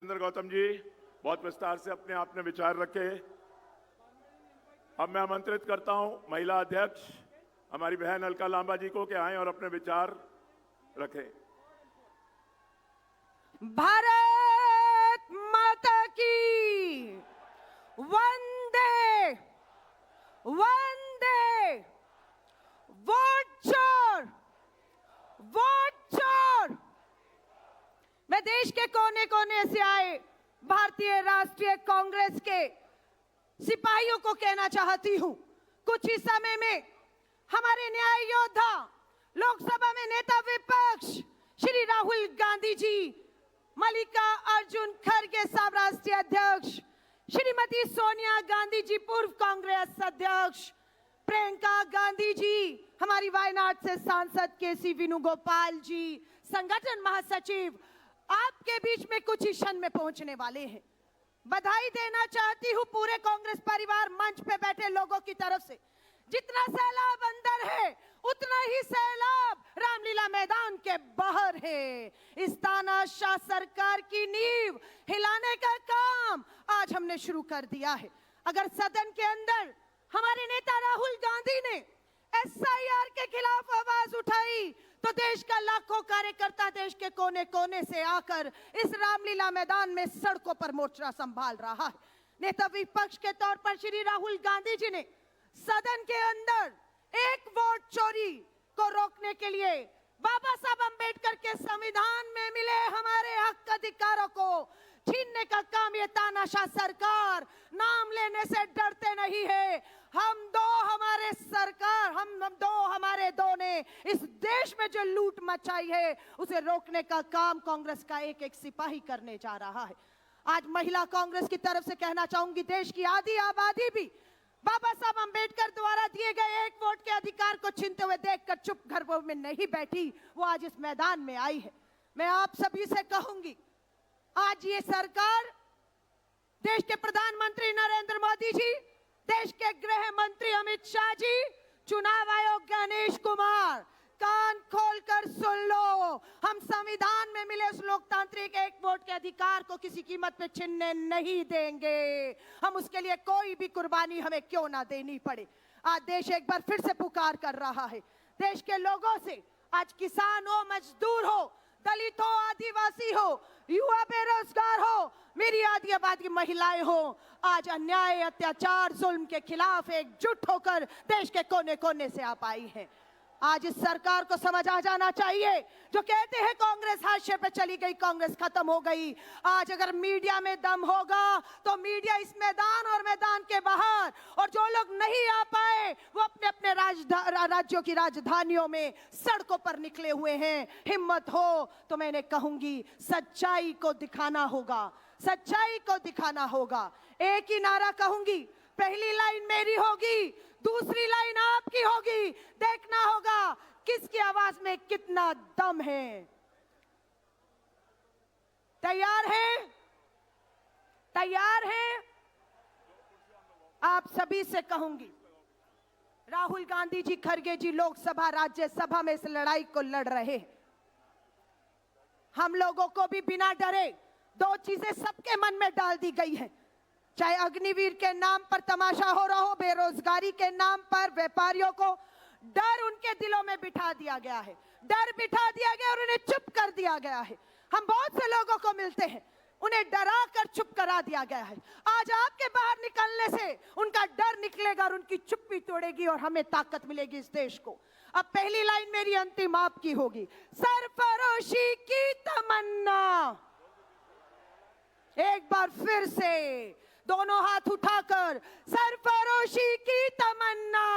इंद्र गौतम जी बहुत विस्तार से अपने आपने विचार रखे। अब मैं आमंत्रित करता हूं महिला अध्यक्ष हमारी बहन अलका लांबा जी को कि आए और अपने विचार रखें। भारत माता की वंदे वंदे। वोट चोर वोट चोर। मैं देश के कोने कोने से आए भारतीय राष्ट्रीय कांग्रेस के सिपाहियों को कहना चाहती हूं, कुछ ही समय में हमारे न्याय योद्धा लोकसभा में नेता विपक्ष श्री राहुल गांधी जी, मल्लिकार्जुन खड़गे साहब राष्ट्रीय अध्यक्ष, श्रीमती सोनिया गांधी जी पूर्व कांग्रेस अध्यक्ष, प्रियंका गांधी जी हमारी वायनाड से सांसद केसी वेणुगोपाल जी, संगठन महासचिव आपके बीच में कुछ ही क्षण में पहुंचने वाले हैं। बधाई देना चाहती हूं पूरे कांग्रेस परिवार मंच पे बैठे लोगों की तरफ से। जितना सैलाब अंदर है उतना ही सैलाब रामलीला मैदान के बाहर है। इस तानाशाह सरकार की नींव हिलाने का काम आज हमने शुरू कर दिया है। अगर सदन के अंदर हमारे नेता राहुल गांधी ने SIR के खिलाफ आवाज उठाई तो देश का लाखों कार्यकर्ता देश के कोने कोने से आकर इस रामलीला मैदान में सड़कों पर मोर्चा संभाल रहा है। नेता विपक्ष के तौर पर श्री राहुल गांधी जी ने सदन के अंदर एक वोट चोरी को रोकने के लिए बाबा साहब अंबेडकर के संविधान में मिले हमारे हक अधिकारों को छीनने का काम ये तानाशाह सरकार नाम लेने से डरते नहीं है। हम हमारे दो ने इस देश में जो लूट मचाई है उसे रोकने का काम कांग्रेस का एक एक सिपाही करने जा रहा है। आज महिला कांग्रेस की तरफ से कहना चाहूंगी, देश की आधी आबादी भी बाबा साहब अंबेडकर द्वारा दिए गए एक वोट के अधिकार को छीनते हुए देखकर चुप घरों में नहीं बैठी, वो आज इस मैदान में आई है। मैं आप सभी से कहूंगी, आज ये सरकार, देश के प्रधानमंत्री नरेंद्र मोदी जी, देश के गृह मंत्री अमित शाह जी, चुनाव आयोग गणेश कुमार, कान खोलकर सुन लो, हम संविधान में मिले उस लोकतांत्रिक एक वोट के अधिकार को किसी कीमत पे छीनने नहीं देंगे। हम उसके लिए कोई भी कुर्बानी हमें क्यों ना देनी पड़े। आज देश एक बार फिर से पुकार कर रहा है। देश के लोगों से, आज किसान हो, मजदूर हो, दलित हो, आदिवासी हो, युवा बेरोजगार हो, मेरी आधी आबादी महिलाएं हो, आज अन्याय, अत्याचार, जुल्म के खिलाफ एकजुट होकर देश के कोने कोने से आप आई हैं। आज इस सरकार को समझ आ जाना चाहिए, जो कहते हैं कांग्रेस हाशिए पे चली गई, कांग्रेस खत्म हो गई। आज अगर मीडिया में दम होगा तो मीडिया इस मैदान और मैदान के बाहर, और जो लोग नहीं आ पाए वो अपने अपने राज्यों की राजधानियों में सड़कों पर निकले हुए हैं। हिम्मत हो तो मैंने कहूंगी सच्चाई को दिखाना होगा, सच्चाई को दिखाना होगा। एक ही नारा कहूंगी, पहली लाइन मेरी होगी, दूसरी लाइन आपकी होगी। देखना होगा किसकी आवाज में कितना दम है। तैयार है? तैयार है? आप सभी से कहूंगी, राहुल गांधी जी, खड़गे जी लोकसभा राज्यसभा में इस लड़ाई को लड़ रहे हैं। हम लोगों को भी बिना डरे दो चीजें सबके मन में डाल दी गई है, चाहे अग्निवीर के नाम पर तमाशा हो रहा हो, बेरोजगारी के नाम पर व्यापारियों को डर उनके दिलों में बिठा दिया गया है, डर बिठा दिया गया और उन्हें चुप कर दिया गया है। हम बहुत से लोगों को मिलते हैं, उन्हें डरा कर चुप करा दिया गया है। आज आपके बाहर निकलने से उनका डर निकलेगा और उनकी चुप्पी तोड़ेगी और हमें ताकत मिलेगी इस देश को। अब पहली लाइन मेरी अंतिम आपकी होगी, सरफरोशी की तमन्ना। एक बार फिर से दोनों हाथ उठाकर, सरफरोशी की तमन्ना।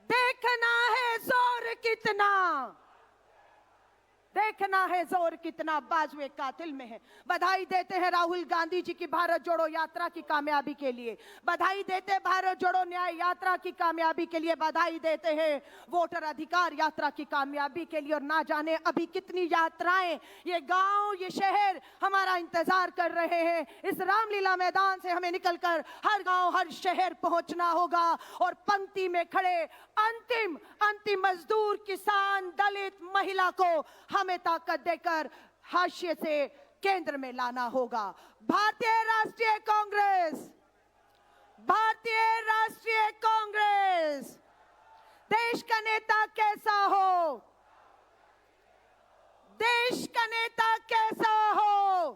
देखना है जोर कितना, देखना है जोर कितना बाजुए कातिल में है। बधाई देते हैं राहुल गांधी जी की भारत जोड़ो यात्रा की कामयाबी के लिए, बधाई देते हैं भारत जोड़ो न्याय यात्रा की कामयाबी के लिए, बधाई देते हैं वोटर अधिकार यात्रा की कामयाबी के लिए। और ना जाने अभी कितनी यात्राएं ये गांव, ये शहर हमारा इंतजार कर रहे हैं। इस रामलीला मैदान से हमें निकलकर हर गांव, हर शहर पहुंचना होगा और पंक्ति में खड़े अंतिम मजदूर, किसान, दलित, महिला को हमें ताकत देकर हाशिए से केंद्र में लाना होगा। भारतीय राष्ट्रीय कांग्रेस, भारतीय राष्ट्रीय कांग्रेस देश का नेता कैसा हो, देश का नेता कैसा हो,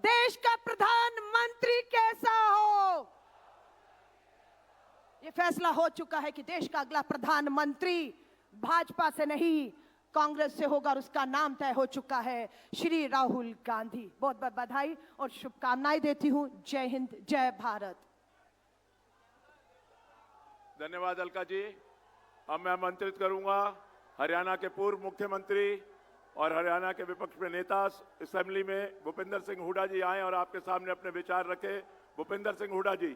देश का प्रधानमंत्री कैसा हो, ये फैसला हो चुका है कि देश का अगला प्रधानमंत्री भाजपा से नहीं कांग्रेस से होगा और उसका नाम तय हो चुका है, श्री राहुल गांधी। बहुत बहुत बधाई और शुभकामनाएं देती हूं। जय हिंद, जय भारत। धन्यवाद अलका जी। अब मैं आमंत्रित करूंगा हरियाणा के पूर्व मुख्यमंत्री और हरियाणा के विपक्ष में नेता असेंबली में भूपेंद्र सिंह हुड्डा जी आए और आपके सामने अपने विचार रखे। भूपेंद्र सिंह हुड्डा जी।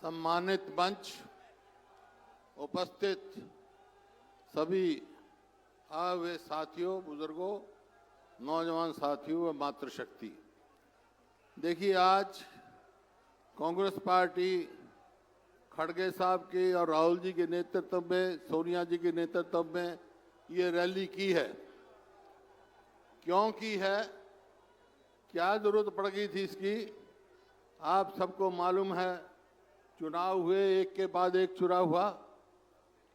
सम्मानित मंच, उपस्थित सभी आए हुए साथियों, बुजुर्गों, नौजवान साथियों व मातृशक्ति, देखिए आज कांग्रेस पार्टी खड़गे साहब के और राहुल जी के नेतृत्व में, सोनिया जी के नेतृत्व में ये रैली की है। क्यों की है, क्या जरूरत पड़ गई थी इसकी? आप सबको मालूम है, चुनाव हुए, एक के बाद एक चुनाव हुआ।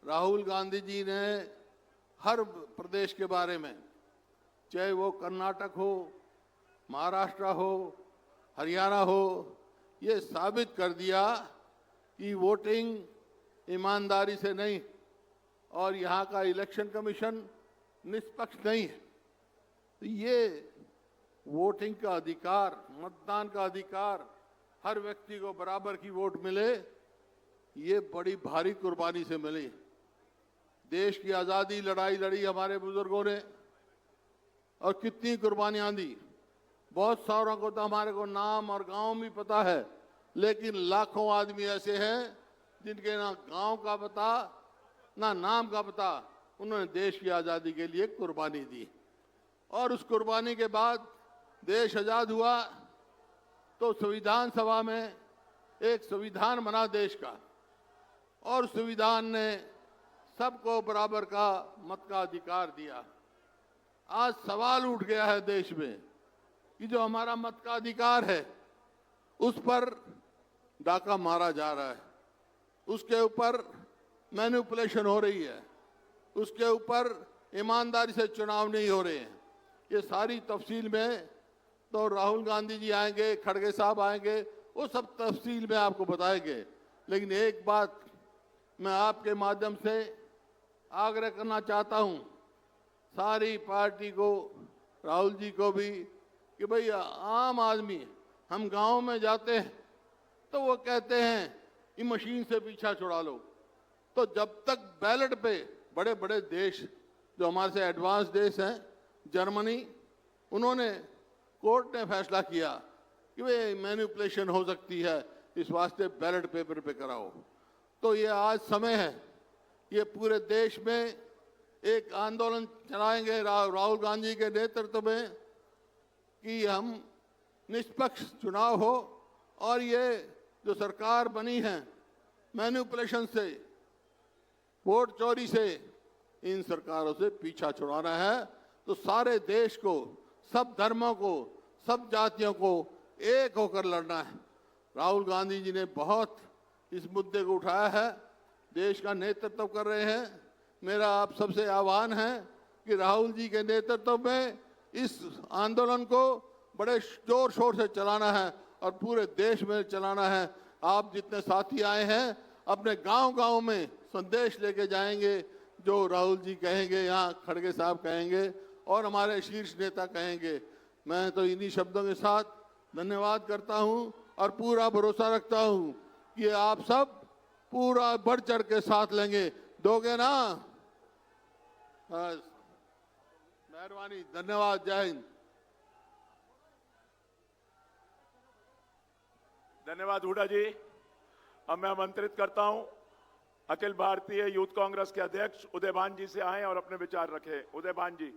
राहुल गांधी जी ने हर प्रदेश के बारे में, चाहे वो कर्नाटक हो, महाराष्ट्र हो, हरियाणा हो, ये साबित कर दिया कि वोटिंग ईमानदारी से नहीं और यहाँ का इलेक्शन कमीशन निष्पक्ष नहीं है। तो ये वोटिंग का अधिकार, मतदान का अधिकार, हर व्यक्ति को बराबर की वोट मिले, ये बड़ी भारी कुर्बानी से मिली। देश की आज़ादी लड़ाई लड़ी हमारे बुजुर्गों ने और कितनी कुर्बानियां दी। बहुत सारों को तो हमारे को नाम और गांव भी पता है, लेकिन लाखों आदमी ऐसे हैं जिनके ना गांव का पता ना नाम का पता। उन्होंने देश की आज़ादी के लिए कुर्बानी दी और उस कुर्बानी के बाद देश आज़ाद हुआ तो संविधान सभा में एक संविधान बना देश का और संविधान ने सबको बराबर का मत का अधिकार दिया। आज सवाल उठ गया है देश में कि जो हमारा मत का अधिकार है उस पर डाका मारा जा रहा है, उसके ऊपर मैनिपुलेशन हो रही है, उसके ऊपर ईमानदारी से चुनाव नहीं हो रहे हैं। ये सारी तफसील में तो राहुल गांधी जी आएंगे, खड़गे साहब आएंगे, वो सब तफसील में आपको बताएंगे। लेकिन एक बात मैं आपके माध्यम से आग्रह करना चाहता हूं सारी पार्टी को, राहुल जी को भी, कि भाई आम आदमी, हम गांव में जाते हैं तो वो कहते हैं कि मशीन से पीछा छुड़ा लो। तो जब तक बैलेट पे बड़े बड़े देश जो हमारे से एडवांस देश हैं, जर्मनी, उन्होंने कोर्ट ने फैसला किया कि भाई मैनिपुलेशन हो सकती है, इस वास्ते बैलेट पेपर पे कराओ। तो ये आज समय है, ये पूरे देश में एक आंदोलन चलाएंगे राहुल गांधी के नेतृत्व में कि हम निष्पक्ष चुनाव हो और ये जो सरकार बनी है मैनिपुलेशन से, वोट चोरी से, इन सरकारों से पीछा छुड़ाना है। तो सारे देश को, सब धर्मों को, सब जातियों को एक होकर लड़ना है। राहुल गांधी जी ने बहुत इस मुद्दे को उठाया है, देश का नेतृत्व कर रहे हैं। मेरा आप सबसे आह्वान है कि राहुल जी के नेतृत्व में इस आंदोलन को बड़े जोर शोर से चलाना है और पूरे देश में चलाना है। आप जितने साथी आए हैं अपने गांव-गांव में संदेश लेके जाएंगे, जो राहुल जी कहेंगे, यहाँ खड़गे साहब कहेंगे और हमारे शीर्ष नेता कहेंगे। मैं तो इन्हीं शब्दों के साथ धन्यवाद करता हूँ और पूरा भरोसा रखता हूँ कि आप सब पूरा बढ़ चढ़ के साथ लेंगे। दोगे ना? मेहरबानी, धन्यवाद, जय हिंद। धन्यवाद हुड्डा जी। अब मैं आमंत्रित करता हूं अखिल भारतीय यूथ कांग्रेस के अध्यक्ष उदयभान जी से आए और अपने विचार रखें। उदयभान जी।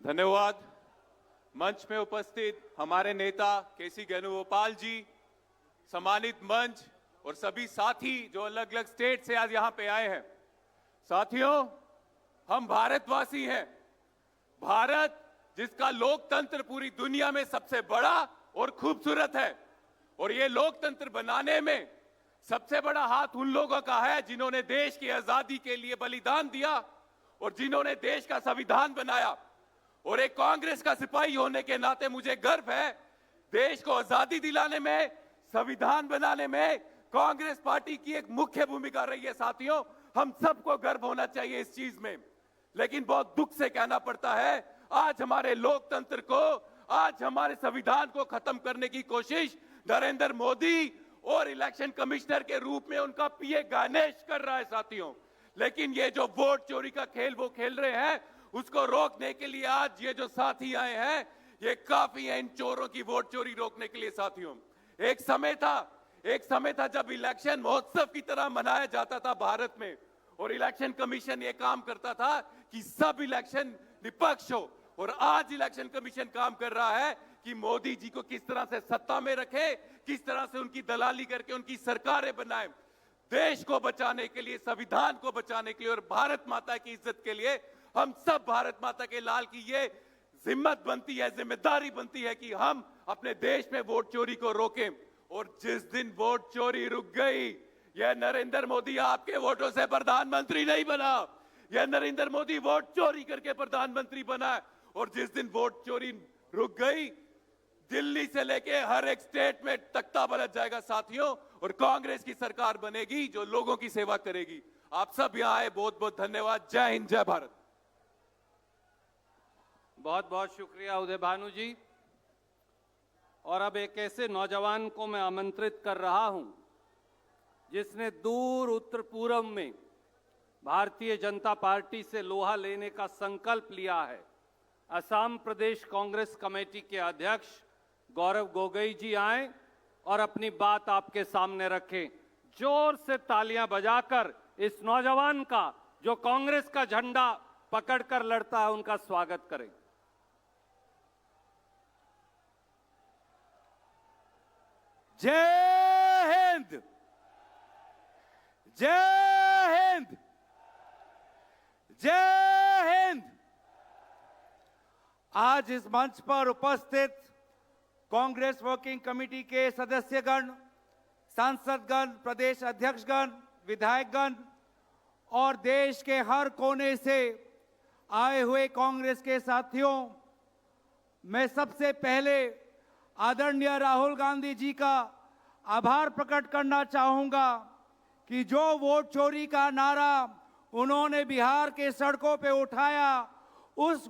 धन्यवाद। मंच में उपस्थित हमारे नेता केसी वेणुगोपाल जी, सम्मानित मंच और सभी साथी जो अलग अलग स्टेट से आज यहां पे आए हैं। साथियों, हम भारतवासी हैं। भारत जिसका लोकतंत्र पूरी दुनिया में सबसे बड़ा और खूबसूरत है, और ये लोकतंत्र बनाने में सबसे बड़ा हाथ उन लोगों का है जिन्होंने देश की आजादी के लिए बलिदान दिया और जिन्होंने देश का संविधान बनाया। और एक कांग्रेस का सिपाही होने के नाते मुझे गर्व है, देश को आजादी दिलाने में, संविधान बनाने में कांग्रेस पार्टी की एक मुख्य भूमिका रही है। साथियों, हम सबको गर्व होना चाहिए इस चीज में। लेकिन बहुत दुख से कहना पड़ता है, आज हमारे लोकतंत्र को, आज हमारे संविधान को खत्म करने की कोशिश नरेंद्र मोदी और इलेक्शन कमिश्नर के रूप में उनका पीए गणेश कर रहा है। साथियों, लेकिन ये जो वोट चोरी का खेल वो खेल रहे हैं, उसको रोकने के लिए आज ये जो साथी आए हैं, ये काफी है इन चोरों की वोट चोरी रोकने के लिए। साथियों, एक समय था जब इलेक्शन महोत्सव की तरह मनाया जाता था भारत में, और इलेक्शन कमीशन ये काम करता था कि सब इलेक्शन निष्पक्ष हो। और आज इलेक्शन कमीशन काम कर रहा है कि मोदी जी को किस तरह से सत्ता में रखे, किस तरह से उनकी दलाली करके उनकी सरकारें बनाए। देश को बचाने के लिए, संविधान को बचाने के लिए और भारत माता की इज्जत के लिए हम सब भारत माता के लाल की ये जिम्मत बनती है, जिम्मेदारी बनती है कि हम अपने देश में वोट चोरी को रोकें। और जिस दिन वोट चोरी रुक गई, यह नरेंद्र मोदी आपके वोटों से प्रधानमंत्री नहीं बना, यह नरेंद्र मोदी वोट चोरी करके प्रधानमंत्री बना। और जिस दिन वोट चोरी रुक गई, दिल्ली से लेके हर एक स्टेट में तख्ता पलट जाएगा। साथियों, और कांग्रेस की सरकार बनेगी जो लोगों की सेवा करेगी। आप सब यहां आए, बहुत बहुत धन्यवाद। जय हिंद, जय भारत। बहुत बहुत शुक्रिया उदय भानु जी। और अब एक ऐसे नौजवान को मैं आमंत्रित कर रहा हूं जिसने दूर उत्तर पूर्व में भारतीय जनता पार्टी से लोहा लेने का संकल्प लिया है। असम प्रदेश कांग्रेस कमेटी के अध्यक्ष गौरव गोगोई जी आए और अपनी बात आपके सामने रखें। जोर से तालियां बजाकर इस नौजवान का, जो कांग्रेस का झंडा पकड़कर लड़ता है, उनका स्वागत करें। जय हिंद, जय हिंद, जय हिंद। आज इस मंच पर उपस्थित कांग्रेस वर्किंग कमेटी के सदस्यगण, सांसदगण, प्रदेश अध्यक्षगण, विधायकगण और देश के हर कोने से आए हुए कांग्रेस के साथियों, मैं सबसे पहले आदरणीय राहुल गांधी जी का आभार प्रकट करना चाहूंगा कि जो वोट चोरी का नारा उन्होंने बिहार के सड़कों पे उठाया, उस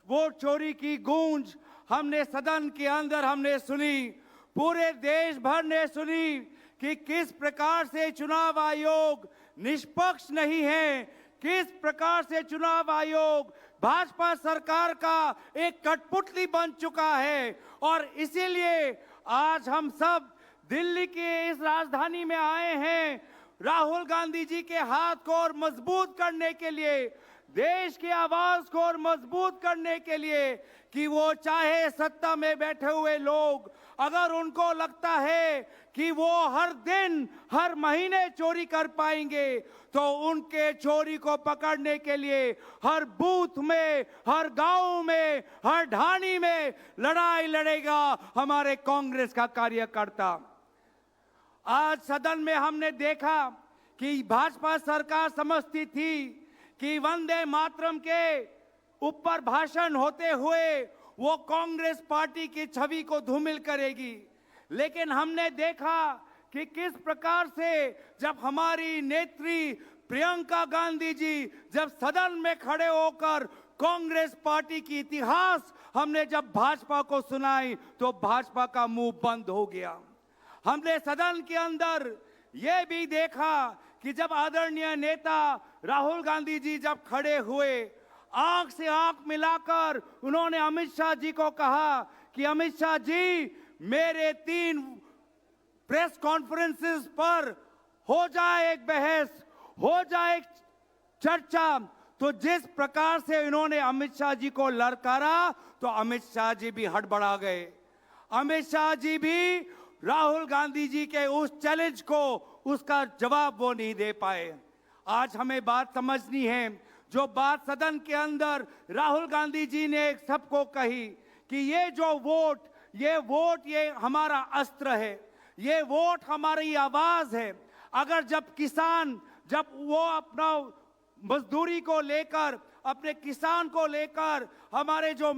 वोट चोरी की गूंज हमने सदन के अंदर हमने सुनी, पूरे देश भर ने सुनी कि किस प्रकार से चुनाव आयोग निष्पक्ष नहीं है, किस प्रकार से चुनाव आयोग भाजपा सरकार का एक कठपुतली बन चुका है। और इसीलिए आज हम सब दिल्ली के इस राजधानी में आए हैं राहुल गांधी जी के हाथ को और मजबूत करने के लिए, देश की आवाज को और मजबूत करने के लिए कि वो चाहे सत्ता में बैठे हुए लोग, अगर उनको लगता है कि वो हर दिन हर महीने चोरी कर पाएंगे, तो उनके चोरी को पकड़ने के लिए हर बूथ में, हर गांव में, हर ढाणी में लड़ाई लड़ेगा हमारे कांग्रेस का कार्यकर्ता। आज सदन में हमने देखा कि भाजपा सरकार समझती थी कि वंदे मातरम के ऊपर भाषण होते हुए वो कांग्रेस पार्टी की छवि को धूमिल करेगी, लेकिन हमने देखा कि किस प्रकार से जब हमारी नेत्री प्रियंका गांधी जी जब सदन में खड़े होकर कांग्रेस पार्टी की इतिहास हमने जब भाजपा को सुनाई, तो भाजपा का मुंह बंद हो गया। हमने सदन के अंदर यह भी देखा कि जब आदरणीय नेता राहुल गांधी जी जब खड़े हुए, आंख से आंख मिलाकर उन्होंने अमित शाह जी को कहा कि अमित शाह जी, मेरे 3 प्रेस कॉन्फ्रेंसेस पर हो जाए एक बहस, हो जाए एक चर्चा, तो जिस प्रकार से इन्होंने अमित शाह जी को ललकारा तो अमित शाह जी भी हड़बड़ा गए। अमित शाह जी भी राहुल गांधी जी के उस चैलेंज को उसका जवाब वो नहीं दे पाए। आज हमें बात समझनी है, जो बात सदन के अंदर राहुल गांधी जी ने सबको कही कि ये जो वोट ये हमारा अस्त्र है, ये वोट हमारी आवाज है। अगर जब वो अपना मजदूरी को लेकर, अपने किसान को लेकर, हमारे जो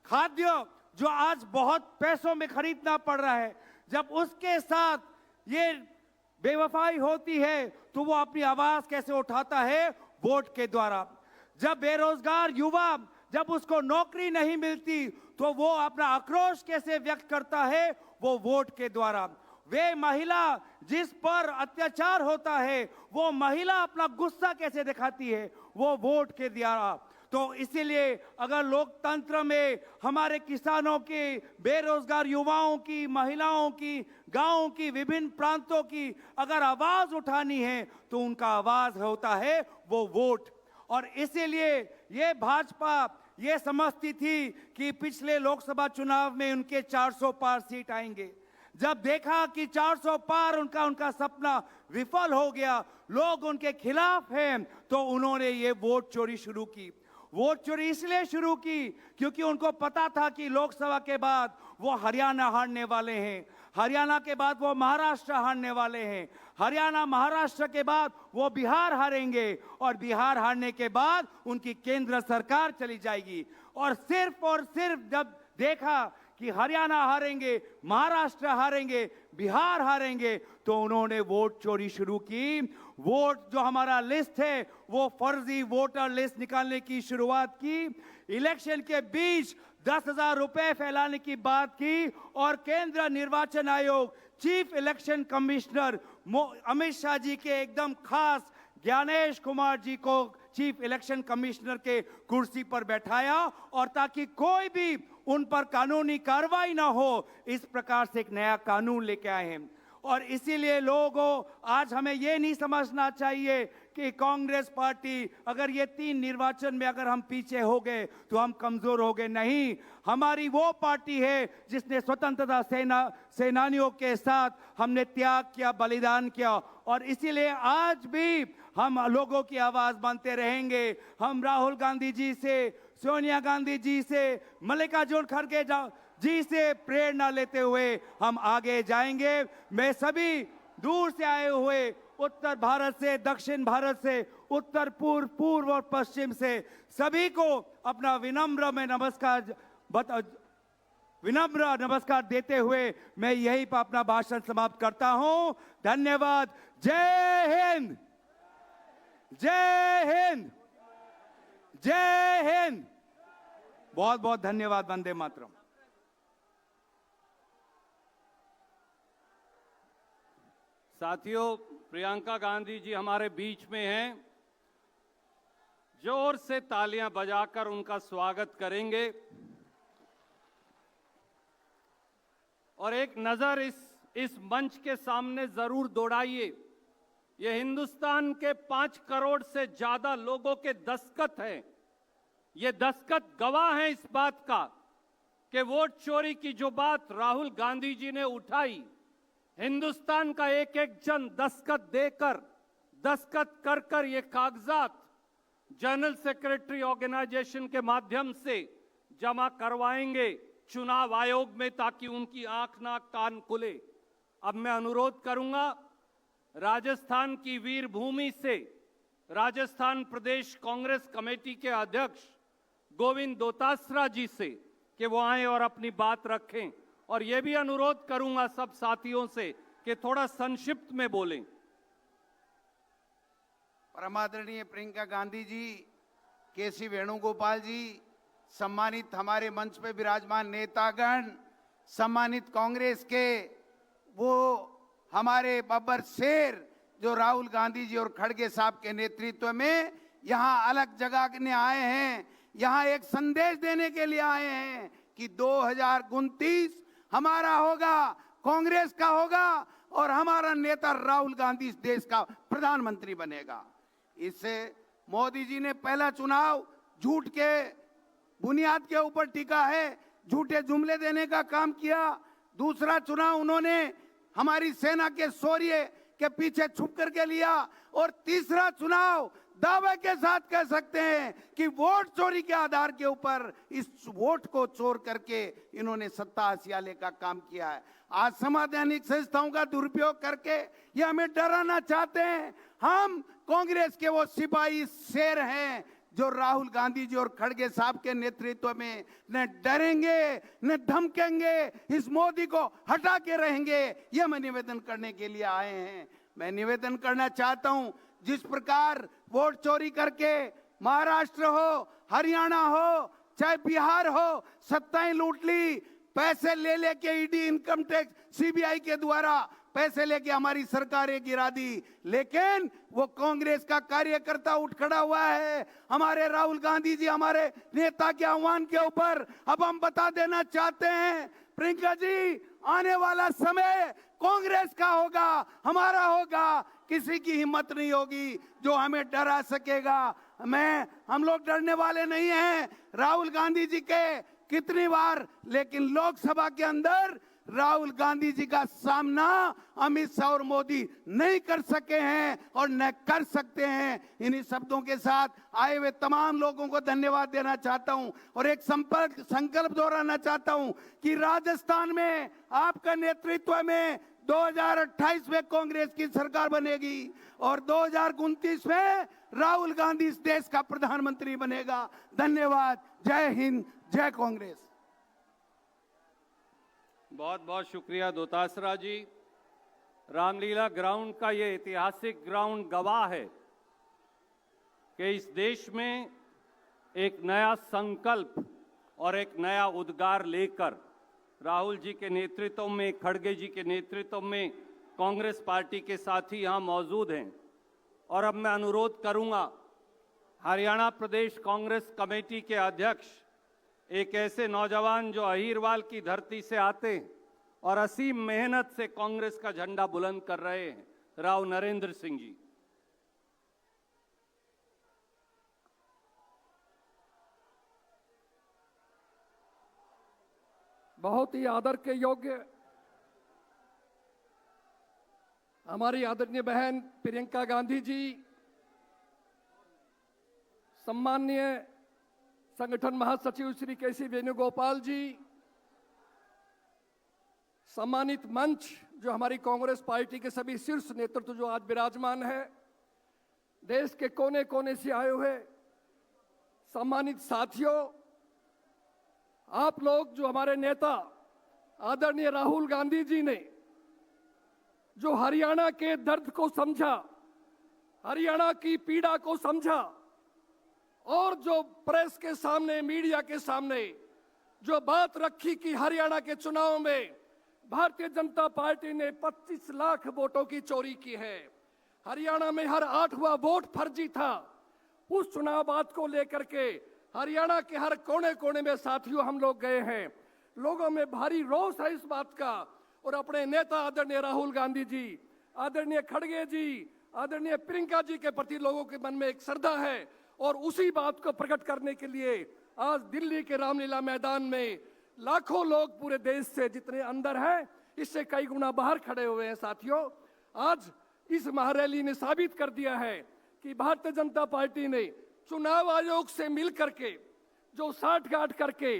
खाद्य जो आज बहुत पैसों में खरीदना पड़ रहा है, जब उसके साथ ये बेवफाई होती है तो वो अपनी आवाज कैसे उठाता है? वोट के द्वारा। जब बेरोजगार युवा, जब उसको नौकरी नहीं मिलती तो वो अपना आक्रोश कैसे व्यक्त करता है? वो वोट के द्वारा। वे महिला जिस पर अत्याचार होता है, वो महिला अपना गुस्सा कैसे दिखाती है? वो वोट के द्वारा। तो इसीलिए अगर लोकतंत्र में हमारे किसानों की, बेरोजगार युवाओं की, महिलाओं की, गांवों की, विभिन्न प्रांतों की अगर आवाज उठानी है तो उनका आवाज होता है वो वोट। और इसीलिए ये भाजपा ये समझती थी कि पिछले लोकसभा चुनाव में उनके 400 पार सीट आएंगे। जब देखा कि 400 पार उनका सपना विफल हो गया, लोग उनके खिलाफ हैं, तो उन्होंने ये वोट चोरी शुरू की। वोट चोरी इसलिए शुरू की क्योंकि उनको पता था कि लोकसभा के बाद वो हरियाणा हारने वाले हैं, हरियाणा के बाद वो महाराष्ट्र हारने वाले हैं, हरियाणा महाराष्ट्र के बाद वो बिहार हारेंगे और बिहार हारने के बाद उनकी केंद्र सरकार चली जाएगी। और सिर्फ जब देखा कि हरियाणा हारेंगे, महाराष्ट्र हारेंगे, बिहार हारेंगे, तो उन्होंने वोट चोरी शुरू की। वोट जो हमारा लिस्ट है वो फर्जी वोटर लिस्ट निकालने की शुरुआत की। इलेक्शन के बीच 10,000 रुपए फैलाने की बात की और केंद्र निर्वाचन आयोग, chief election commissioner Amit Shah ji के एकदम खास ज्ञानेश कुमार जी को चीफ इलेक्शन कमिश्नर के कुर्सी पर बैठाया, और ताकि कोई भी उन पर कानूनी कार्रवाई ना हो, इस प्रकार से एक नया कानून लेके आए हैं। और इसीलिए लोगों, आज हमें ये नहीं समझना चाहिए कि कांग्रेस पार्टी अगर ये 3 निर्वाचन में अगर हम पीछे हो गए तो हम कमजोर हो गए। नहीं, हमारी वो पार्टी है जिसने स्वतंत्रता सेनानियों के साथ हमने त्याग किया, बलिदान किया, और इसीलिए आज भी हम लोगों की आवाज मानते रहेंगे। हम राहुल गांधी जी से, सोनिया गांधी जी से, मल्लिकार्जुन खड़गे जी से प्रेरणा लेते हुए हम आगे जाएंगे। मैं सभी दूर से आए हुए, उत्तर भारत से, दक्षिण भारत से, उत्तर पूर्व और पश्चिम से सभी को अपना विनम्र नमस्कार देते हुए मैं यहीं पर अपना भाषण समाप्त करता हूं। धन्यवाद। जय हिंद, जय हिंद, जय हिंद। बहुत बहुत धन्यवाद। वंदे मातरम। साथियों, प्रियंका गांधी जी हमारे बीच में हैं। जोर से तालियां बजाकर उनका स्वागत करेंगे। और एक नजर इस मंच के सामने जरूर दौड़ाइए। ये हिंदुस्तान के 5 करोड़ से ज्यादा लोगों के दस्तखत हैं। ये दस्तखत गवाह हैं इस बात का कि वोट चोरी की जो बात राहुल गांधी जी ने उठाई, हिंदुस्तान का एक एक जन दस्तखत कर कर ये कागजात जनरल सेक्रेटरी ऑर्गेनाइजेशन के माध्यम से जमा करवाएंगे चुनाव आयोग में, ताकि उनकी आंख नाक कान खुले। अब मैं अनुरोध करूंगा राजस्थान की वीर भूमि से राजस्थान प्रदेश कांग्रेस कमेटी के अध्यक्ष गोविंद दोतासरा जी से कि वो आए और अपनी बात रखें। और यह भी अनुरोध करूंगा सब साथियों से कि थोड़ा संक्षिप्त में बोलें। परमादरणीय प्रियंका गांधी जी, केसी वेणुगोपाल जी, सम्मानित हमारे मंच पे विराजमान नेतागण, सम्मानित कांग्रेस के वो हमारे बब्बर शेर जो राहुल गांधी जी और खड़गे साहब के नेतृत्व में यहाँ अलग जगह आए हैं, यहाँ एक संदेश देने के लिए आए हैं कि 2029 हमारा होगा, कांग्रेस का होगा और हमारा नेता राहुल गांधी इस देश का प्रधानमंत्री बनेगा। इससे मोदी जी ने पहला चुनाव झूठ के बुनियाद के ऊपर टिका है, झूठे जुमले देने का काम किया। दूसरा चुनाव उन्होंने हमारी सेना के शौर्य के पीछे छुप करके लिया। और तीसरा चुनाव दावे के साथ कह सकते हैं कि वोट चोरी के आधार के ऊपर इस वोट को चोर करके इन्होंने सत्ता हासिल का काम किया है। आज संवैधानिक संस्थाओं का दुरुपयोग करके ये हमें डराना चाहते हैं। हम कांग्रेस के वो सिपाही शेर हैं जो राहुल गांधी जी और खड़गे साहब के नेतृत्व में न डरेंगे न धमकेंगे, इस मोदी को हटा के रहेंगे। ये मैं निवेदन करने के लिए आए हैं। मैं निवेदन करना चाहता हूं, जिस प्रकार वोट चोरी करके महाराष्ट्र हो, हरियाणा हो, चाहे बिहार हो, सत्ताएं लूट ली, पैसे ले लेके ईडी, इनकम टैक्स, सीबीआई के द्वारा पैसे लेके हमारी सरकारें गिरा दी, लेकिन वो कांग्रेस का कार्यकर्ता उठ खड़ा हुआ है हमारे राहुल गांधी जी, हमारे नेता के आह्वान के ऊपर। अब हम बता देना चाहते हैं प्रियंका जी, आने वाला समय कांग्रेस का होगा, हमारा होगा। किसी की हिम्मत नहीं होगी जो हमें डरा सकेगा। हम लोग डरने वाले नहीं हैं राहुल गांधी जी के कितनी बार, लेकिन लोकसभा के अंदर राहुल गांधी जी का सामना अमित शाह और मोदी नहीं कर सके हैं और न कर सकते हैं। इन्हीं शब्दों के साथ आए हुए तमाम लोगों को धन्यवाद देना चाहता हूं और एक संकल्प दोहराना चाहता हूं कि राजस्थान में आपका नेतृत्व में 2028 में कांग्रेस की सरकार बनेगी और 2029 में राहुल गांधी इस देश का प्रधानमंत्री बनेगा। धन्यवाद। जय हिंद, जय कांग्रेस। बहुत बहुत शुक्रिया दोतासरा जी। रामलीला ग्राउंड का ये ऐतिहासिक ग्राउंड गवाह है कि इस देश में एक नया संकल्प और एक नया उद्गार लेकर राहुल जी के नेतृत्व में, खड़गे जी के नेतृत्व में कांग्रेस पार्टी के साथी यहाँ मौजूद हैं। और अब मैं अनुरोध करूंगा हरियाणा प्रदेश कांग्रेस कमेटी के अध्यक्ष, एक ऐसे नौजवान जो अहीरवाल की धरती से आते हैं और असीम मेहनत से कांग्रेस का झंडा बुलंद कर रहे हैं, राव नरेंद्र सिंह जी। बहुत ही आदर के योग्य हमारी आदरणीय बहन प्रियंका गांधी जी, सम्माननीय संगठन महासचिव श्री केसी वेणुगोपाल जी, सम्मानित मंच जो हमारी कांग्रेस पार्टी के सभी शीर्ष नेतृत्व जो आज विराजमान है, देश के कोने कोने से आए हुए सम्मानित साथियों, आप लोग जो हमारे नेता आदरणीय राहुल गांधी जी ने जो हरियाणा के दर्द को समझा, हरियाणा की पीड़ा को समझा और जो प्रेस के सामने, मीडिया के सामने जो बात रखी कि हरियाणा के चुनाव में भारतीय जनता पार्टी ने 25 लाख वोटों की चोरी की है, हरियाणा में हर 8वां वोट फर्जी था, उस चुनाव बात को लेकर के हरियाणा के हर कोने कोने में साथियों हम लोग गए हैं। लोगों में भारी रोष है इस बात का और अपने नेता आदरणीय राहुल गांधी जी, आदरणीय खड़गे जी, आदरणीय प्रियंका जी के प्रति लोगों के मन में एक श्रद्धा है और उसी बात को प्रकट करने के लिए आज दिल्ली के रामलीला मैदान में लाखों लोग पूरे देश से जितने अंदर हैं इससे कई गुना बाहर खड़े हुए हैं। साथियों, आज इस महारैली ने साबित कर दिया है कि भारतीय जनता पार्टी ने चुनाव आयोग से मिल करके जो साठगांठ करके,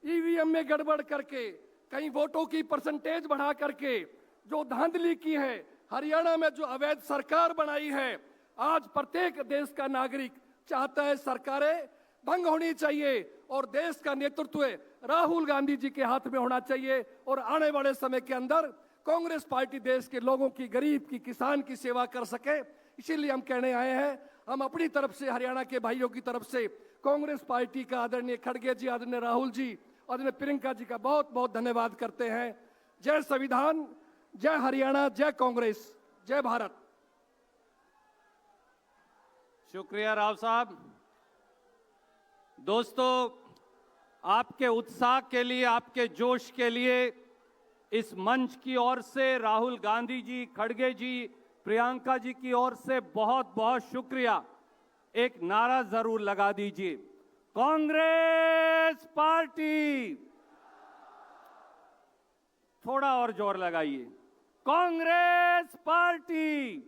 ईवीएम में गड़बड़ करके, कहीं वोटों की परसेंटेज बढ़ा करके जो धांधली की है, हरियाणा में जो अवैध सरकार बनाई है, आज प्रत्येक देश का नागरिक चाहता है सरकारें भंग होनी चाहिए और देश का नेतृत्व राहुल गांधी जी के हाथ में होना चाहिए और आने वाले समय के अंदर कांग्रेस पार्टी देश के लोगों की, गरीब की, किसान की सेवा कर सके। इसीलिए हम कहने आए हैं, हम अपनी तरफ से, हरियाणा के भाइयों की तरफ से कांग्रेस पार्टी का आदरणीय खड़गे जी, आदरणीय राहुल जी, आदरणीय प्रियंका जी का बहुत बहुत धन्यवाद करते हैं। जय संविधान, जय हरियाणा, जय कांग्रेस, जय भारत। शुक्रिया राव साहब। दोस्तों, आपके उत्साह के लिए, आपके जोश के लिए इस मंच की ओर से राहुल गांधी जी, खड़गे जी, प्रियंका जी की ओर से बहुत बहुत शुक्रिया। एक नारा जरूर लगा दीजिए, कांग्रेस पार्टी। थोड़ा और जोर लगाइए, कांग्रेस पार्टी।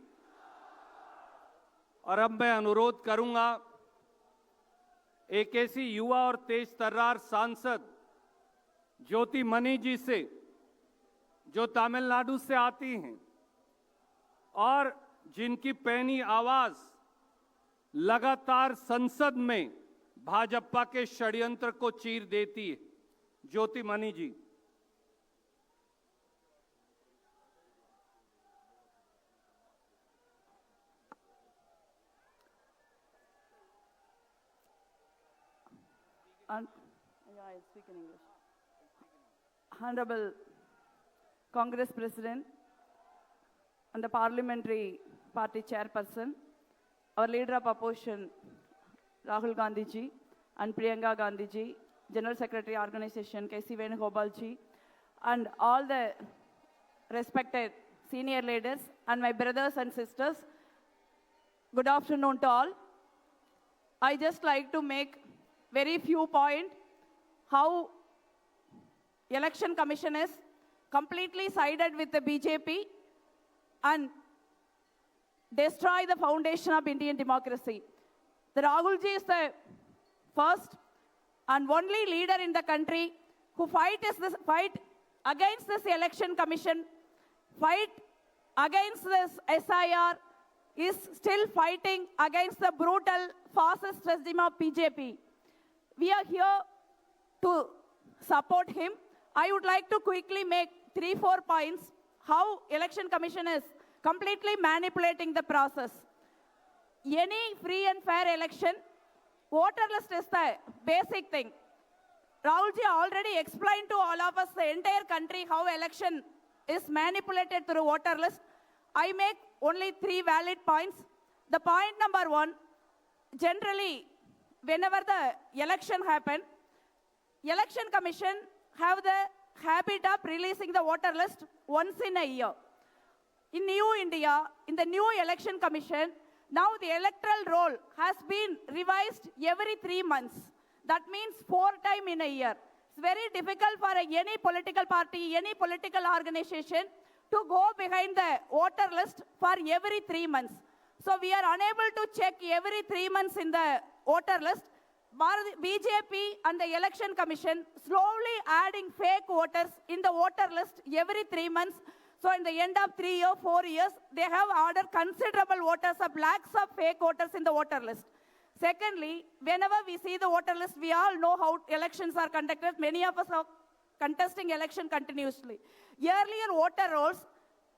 और अब मैं अनुरोध करूंगा एक ऐसी युवा और तेज तर्रार सांसद ज्योति मनी जी से, जो तमिलनाडु से आती हैं और जिनकी पैनी आवाज लगातार संसद में भाजपा के षड्यंत्र को चीर देती है। Jyoti Mani ji. Yeah, I speak in English. Honorable Congress President and the Parliamentary Party Chairperson, our Leader of Opposition, Rahul Gandhi ji, and Priyanka Gandhi ji, General Secretary Organization, K.C. Venugopal ji, and all the respected senior leaders, and my brothers and sisters, good afternoon to all. I just like to make very few points how election commission is completely sided with the BJP and destroy the foundation of Indian democracy. The Rahulji is the first and only leader in the country who fight against this election commission, fight against this SIR, is still fighting against the brutal fascist regime of BJP. We are here to support him. I would like to quickly make 3-4 points how election commission is completely manipulating the process. Any free and fair election, voter list is the basic thing. Rahulji already explained to all of us, the entire country, how election is manipulated through voter list. I make only 3 valid points. The point number 1, generally, whenever the election happens, election commission have the habit of releasing the voter list once in a year. In New India, in the new election commission, now the electoral roll has been revised every 3 months. That means 4 times in a year. It's very difficult for any political party, any political organization to go behind the voter list for every 3 months. So we are unable to check every 3 months in the voter list. BJP and the election commission slowly adding fake voters in the voter list every 3 months. So in the end of 3 years, 4 years, they have ordered considerable voters of lakhs of fake voters in the voter list. Secondly, whenever we see the voter list, we all know how elections are conducted. Many of us are contesting election continuously. Earlier voter rolls,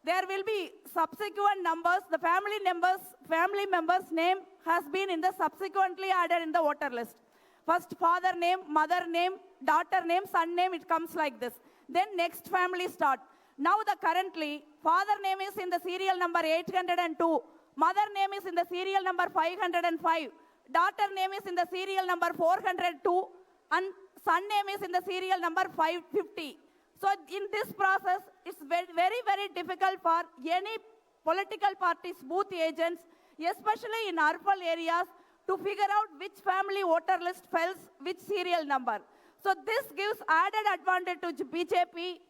there will be subsequent numbers. The family members' name has been in the subsequently added in the voter list. First father name, mother name, daughter name, son name, it comes like this. Then next family start. Now the currently, father name is in the serial number 802, mother name is in the serial number 505, daughter name is in the serial number 402, and son name is in the serial number 550. So in this process, it's very, very difficult for any political parties, booth agents, especially in urban areas, to figure out which family voter list fills which serial number. So this gives added advantage to BJP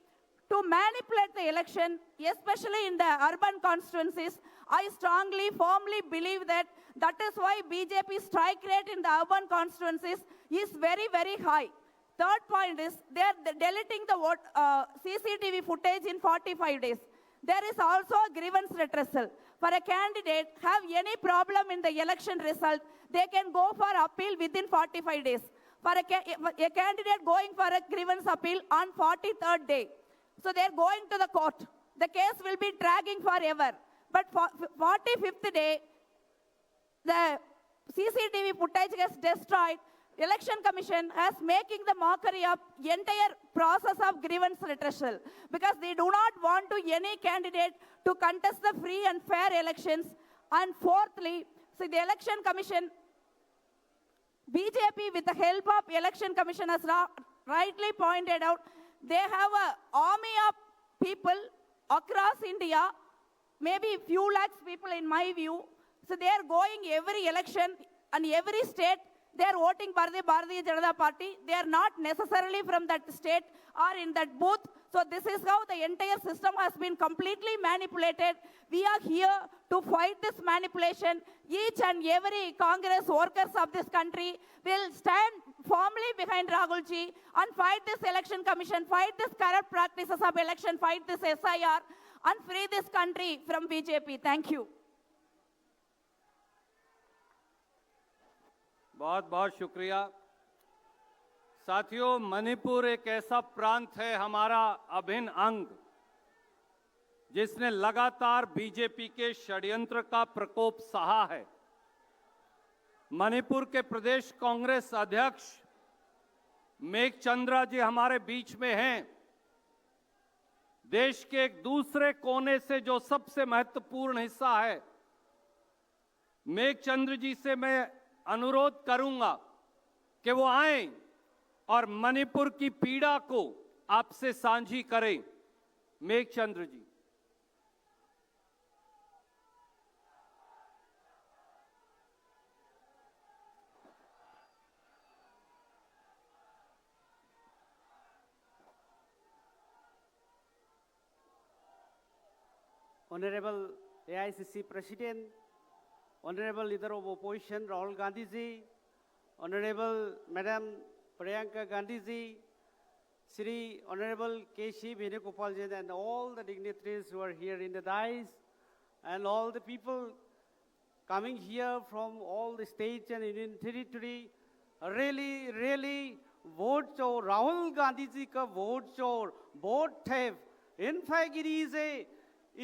to manipulate the election, especially in the urban constituencies. I strongly, firmly believe that that is why BJP strike rate in the urban constituencies is very, very high. Third point is they are deleting the CCTV footage in 45 days. There is also a grievance redressal. For a candidate have any problem in the election result, they can go for appeal within 45 days. For a candidate going for a grievance appeal on 43rd day, so they are going to the court. The case will be dragging forever. But for 45th day, the CCTV footage gets destroyed. Election Commission has making the mockery of entire process of grievance redressal because they do not want to any candidate to contest the free and fair elections. And fourthly, so the Election Commission, BJP with the help of Election Commission has rightly pointed out, they have an army of people across India, maybe few lakhs people in my view. So they are going every election and every state they are voting for the Bharatiya Janata Party. They are not necessarily from that state or in that booth. So this is how the entire system has been completely manipulated. We are here to fight this manipulation. Each and every Congress workers of this country will stand firmly behind Rahulji and fight this election commission, fight this corrupt practices of election, fight this SIR and free this country from BJP. Thank you. बहुत बहुत शुक्रिया। साथियों, मणिपुर एक ऐसा प्रांत है, हमारा अभिन्न अंग, जिसने लगातार बीजेपी के षड्यंत्र का प्रकोप सहा है। मणिपुर के प्रदेश कांग्रेस अध्यक्ष मेघचंद्रा जी हमारे बीच में हैं। देश के एक दूसरे कोने से जो सबसे महत्वपूर्ण हिस्सा है, मेघचंद्र जी से मैं अनुरोध करूंगा कि वो आएं और मणिपुर की पीड़ा को आपसे साझी करें। मेघचंद्र जी। Honorable AICC President, Honorable Leader of Opposition Rahul Gandhi ji, Honorable Madam Priyanka Gandhi ji, Shri Honorable K.C. Venugopal ji, and all the dignitaries who are here in the dais, and all the people coming here from all the states and Union territory, really vote cho Rahul Gandhi ji ka vote cho vote theft. In fact, it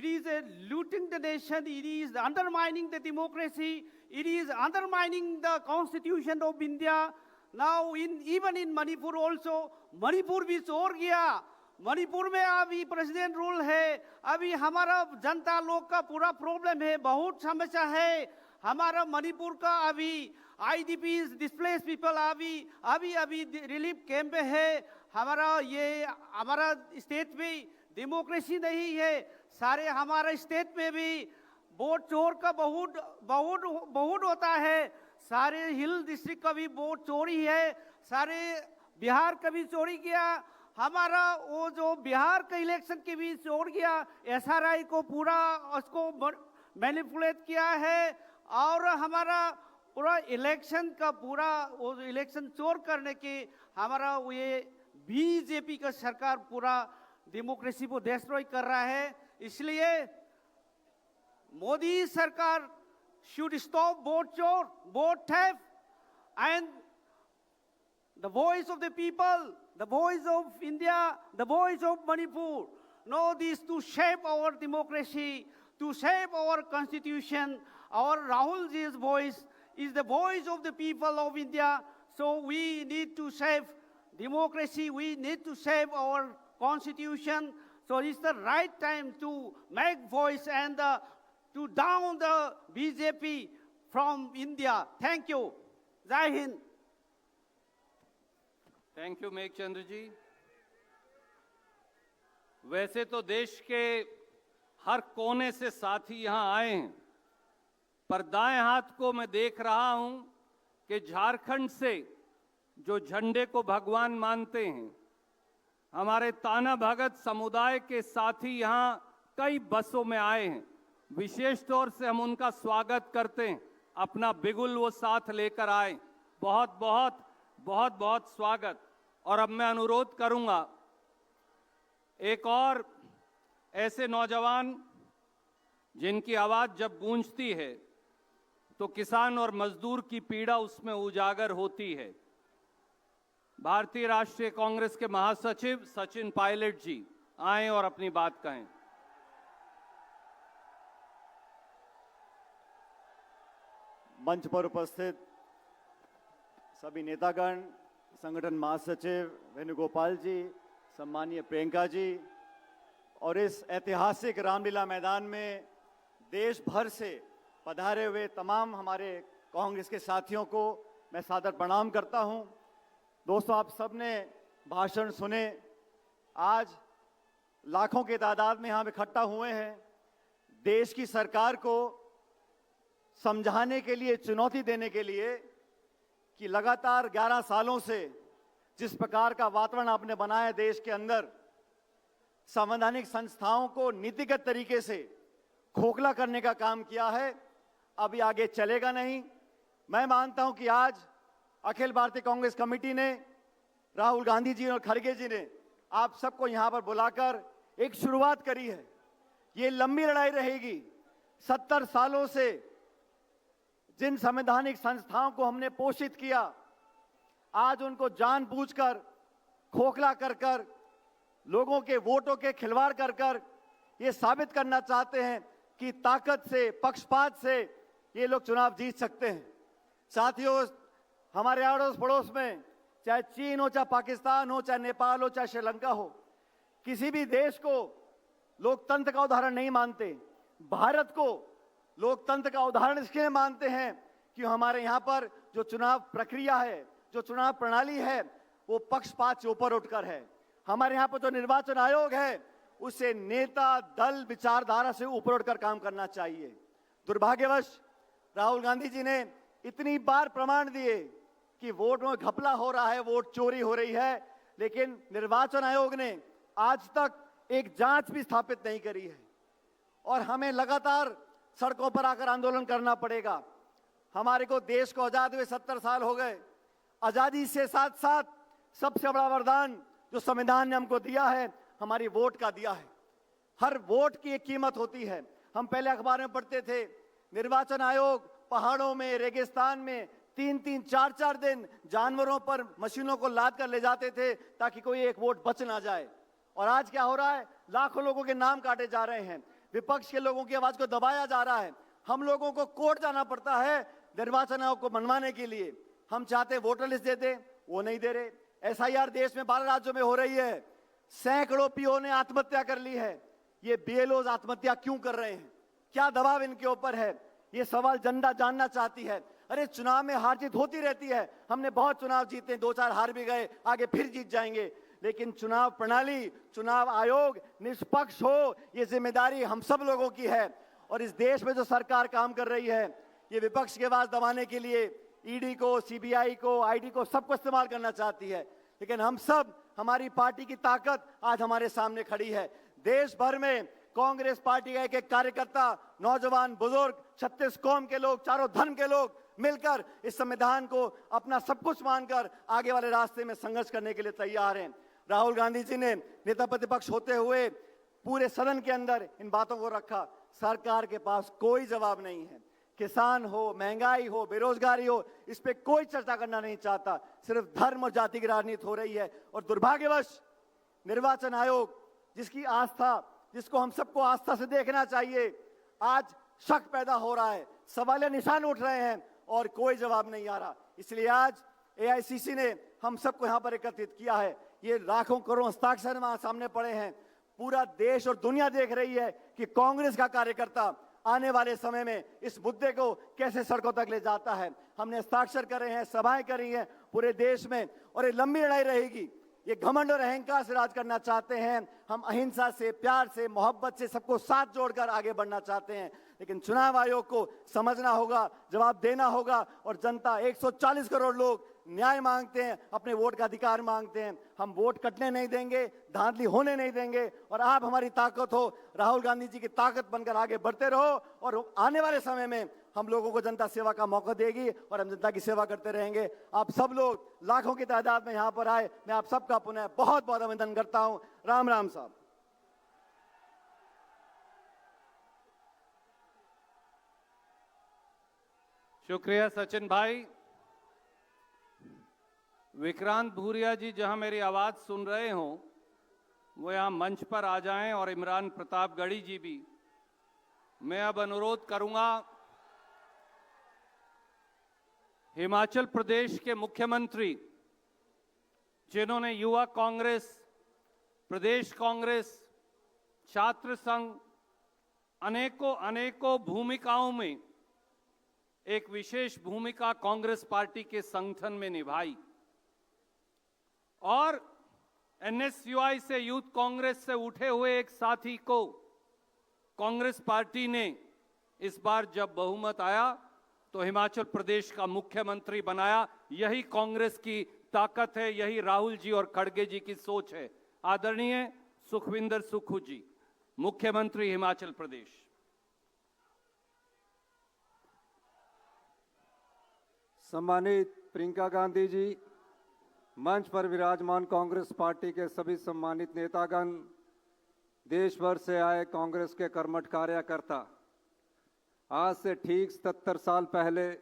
is a looting the nation, it is undermining the democracy, it is undermining the constitution of India. Now even in Manipur also, Manipur भी चोर गया। मणिपुर में अभी president rule है, अभी हमारा जनता लोग का पूरा प्रॉब्लम है, बहुत समस्या है। हमारा मणिपुर का अभी IDPs, displaced people अभी रिलीफ कैंप में है। हमारा स्टेट में डेमोक्रेसी नहीं है। सारे हमारे स्टेट में भी वोट चोर का बहुत होता है। सारे हिल डिस्ट्रिक्ट का भी वोट चोरी है, सारे बिहार का भी चोरी किया। हमारा वो जो बिहार का इलेक्शन के भी चोर किया, SRI को पूरा उसको मैनिपुलेट किया है, और हमारा पूरा इलेक्शन का पूरा वो इलेक्शन चोर करने के हमारा ये बीजेपी का सरकार पूरा डेमोक्रेसी को डिस्ट्रॉय कर रहा है। इसलिए मोदी सरकार should stop vote chor, vote theft, and the voice of the people, the voice of India, the voice of Manipur, know this to shape our democracy, to shape our constitution. Our Rahul ji's voice is the voice of the people of India. So we need to save democracy, we need to save our constitution. So it's the right time to make voice and to down the BJP from India. Thank you. Jai Hind. Thank you Meghchandra ji. वैसे तो देश के हर कोने से साथी यहां आए हैं, पर दाएं हाथ को मैं देख रहा हूं कि झारखंड से जो झंडे को भगवान मानते हैं, हमारे ताना भगत समुदाय के साथी यहां कई बसों में आए हैं। विशेष तौर से हम उनका स्वागत करते हैं, अपना बिगुल वो साथ लेकर आए। बहुत बहुत स्वागत। और अब मैं अनुरोध करूंगा एक और ऐसे नौजवान जिनकी आवाज जब गूंजती है तो किसान और मजदूर की पीड़ा उसमें उजागर होती है। भारतीय राष्ट्रीय कांग्रेस के महासचिव सचिन पायलट जी आए और अपनी बात कहें। मंच पर उपस्थित सभी नेतागण, संगठन महासचिव वेणुगोपाल जी, सम्मानीय प्रियंका जी, और इस ऐतिहासिक रामलीला मैदान में देश भर से पधारे हुए तमाम हमारे कांग्रेस के साथियों को मैं सादर प्रणाम करता हूं। दोस्तों, आप सबने भाषण सुने। आज लाखों के तादाद में यहां इकट्ठा हुए हैं। देश की सरकार को समझाने के लिए, चुनौती देने के लिए कि लगातार 11 सालों से जिस प्रकार का वातावरण आपने बनाया देश के अंदर, संवैधानिक संस्थाओं को नीतिगत तरीके से खोखला करने का काम किया है, अभी आगे चलेगा नहीं। मैं मानता हूं कि आज अखिल भारतीय कांग्रेस कमेटी ने, राहुल गांधी जी और खड़गे जी ने आप सबको यहां पर बुलाकर एक शुरुआत करी है। ये लंबी लड़ाई रहेगी। 70 सालों से जिन संवैधानिक संस्थाओं को हमने पोषित किया, आज उनको जानबूझकर खोखला कर लोगों के वोटों के खिलवाड़ कर ये साबित करना चाहते हैं कि ताकत से, पक्षपात से ये लोग चुनाव जीत सकते हैं। साथियों, हमारे अड़ोस पड़ोस में चाहे चीन हो, चाहे पाकिस्तान हो, चाहे नेपाल हो, चाहे श्रीलंका हो, किसी भी देश को लोकतंत्र का उदाहरण नहीं मानते। भारत को लोकतंत्र का उदाहरण इसलिए मानते हैं कि हमारे यहाँ पर जो चुनाव प्रक्रिया है, जो चुनाव प्रणाली है, वो पक्षपात से ऊपर उठकर है। हमारे यहाँ पर जो निर्वाचन आयोग है, उसे नेता, दल, विचारधारा से ऊपर उठकर काम करना चाहिए। दुर्भाग्यवश राहुल गांधी जी ने इतनी बार प्रमाण दिए कि वोट में घपला हो रहा है, वोट चोरी हो रही है, लेकिन निर्वाचन आयोग ने आज तक एक जांच भी स्थापित नहीं करी है। और हमें लगातार सड़कों पर आकर आंदोलन करना पड़ेगा। हमारे को देश को आजाद हुए 70 साल हो गए। आजादी से साथ साथ सबसे बड़ा वरदान जो संविधान ने हमको दिया है, हमारी वोट का दिया है। हर वोट की एक कीमत होती है। हम पहले अखबार में पढ़ते थे, निर्वाचन आयोग पहाड़ों में, रेगिस्तान में 3-3, 4-4 दिन जानवरों पर मशीनों को लाद कर ले जाते थे ताकि कोई एक वोट बच ना जाए। और आज क्या हो रहा है? लाखों लोगों के नाम काटे जा रहे हैं। विपक्ष के लोगों की आवाज को दबाया जा रहा है। हम लोगों को कोर्ट जाना पड़ता है निर्वाचन आयोग को मनवाने के लिए। हम चाहते वोटर लिस्ट दे दें, वो नहीं दे रहे। एसआईआर देश में 12 राज्यों में हो रही है। सैकड़ों पीओ ने आत्महत्या कर ली है। ये बीएलओ आत्महत्या क्यों कर रहे हैं? क्या दबाव इनके ऊपर है? ये सवाल जनता जानना चाहती है। अरे चुनाव में हार जीत होती रहती है। हमने बहुत चुनाव जीते, 2-4 हार भी गए, आगे फिर जीत जाएंगे। लेकिन चुनाव प्रणाली, चुनाव आयोग निष्पक्ष हो, ये जिम्मेदारी हम सब लोगों की है। और इस देश में जो सरकार काम कर रही है, ये विपक्ष की आवाज दबाने के लिए ईडी को, सीबीआई को, आईटी को, सबको इस्तेमाल करना चाहती है। लेकिन हम सब, हमारी पार्टी की ताकत आज हमारे सामने खड़ी है। देश भर में कांग्रेस पार्टी का एक कार्यकर्ता, नौजवान, बुजुर्ग, 36 कौम के लोग, चारों धर्म के लोग मिलकर इस संविधान को अपना सब कुछ मानकर आगे वाले रास्ते में संघर्ष करने के लिए तैयार हैं। राहुल गांधी जी ने नेता प्रतिपक्ष होते हुए पूरे सदन के अंदर इन बातों को रखा। सरकार के पास कोई जवाब नहीं है। किसान हो, महंगाई हो, बेरोजगारी हो, इस पे कोई चर्चा करना नहीं चाहता। सिर्फ धर्म और जाति की राजनीति हो रही है। और दुर्भाग्यवश निर्वाचन आयोग, जिसकी आस्था, जिसको हम सबको आस्था से देखना चाहिए, आज शक पैदा हो रहा है, सवालिया निशान उठ रहे हैं और कोई जवाब नहीं आ रहा। इसलिए आज एआईसीसी ने हम सबको यहां पर एकत्रित किया है। ये लाखों करोड़ हस्ताक्षर वहां सामने पड़े हैं। पूरा देश और दुनिया देख रही है कि कांग्रेस का कार्यकर्ता आने वाले समय में इस मुद्दे को कैसे सड़कों तक ले जाता है। हमने हस्ताक्षर करे हैं, सभाएं करी हैं पूरे देश में, और ये लंबी लड़ाई रहेगी। ये घमंड और अहंकार से राज करना चाहते हैं। हम अहिंसा से, प्यार से, मोहब्बत से सबको साथ जोड़कर आगे बढ़ना चाहते हैं। लेकिन चुनाव आयोग को समझना होगा, जवाब देना होगा। और जनता, 140 करोड़ लोग न्याय मांगते हैं, अपने वोट का अधिकार मांगते हैं। हम वोट कटने नहीं देंगे, धांधली होने नहीं देंगे। और आप हमारी ताकत हो, राहुल गांधी जी की ताकत बनकर आगे बढ़ते रहो। और आने वाले समय में हम लोगों को जनता सेवा का मौका देगी और हम जनता की सेवा करते रहेंगे। आप सब लोग लाखों की तादाद में यहाँ पर आए, मैं आप सबका पुनः बहुत बहुत अभिनंदन करता हूँ। राम राम साहब। शुक्रिया सचिन भाई। विक्रांत भूरिया जी जहां मेरी आवाज सुन रहे हों, वो यहां मंच पर आ जाएं, और इमरान प्रतापगढ़ी जी भी। मैं अब अनुरोध करूंगा हिमाचल प्रदेश के मुख्यमंत्री, जिन्होंने युवा कांग्रेस, प्रदेश कांग्रेस, छात्र संघ, अनेकों भूमिकाओं में एक विशेष भूमिका कांग्रेस पार्टी के संगठन में निभाई, और एनएसयूआई से, यूथ कांग्रेस से उठे हुए एक साथी को कांग्रेस पार्टी ने इस बार जब बहुमत आया तो हिमाचल प्रदेश का मुख्यमंत्री बनाया। यही कांग्रेस की ताकत है, यही राहुल जी और खड़गे जी की सोच है। आदरणीय सुखविंदर सुक्खू जी, मुख्यमंत्री हिमाचल प्रदेश। सम्मानित प्रियंका गांधी जी, मंच पर विराजमान कांग्रेस पार्टी के सभी सम्मानित नेतागण, देश भर से आए कांग्रेस के कर्मठ कार्यकर्ता, आज से ठीक 77 साल पहले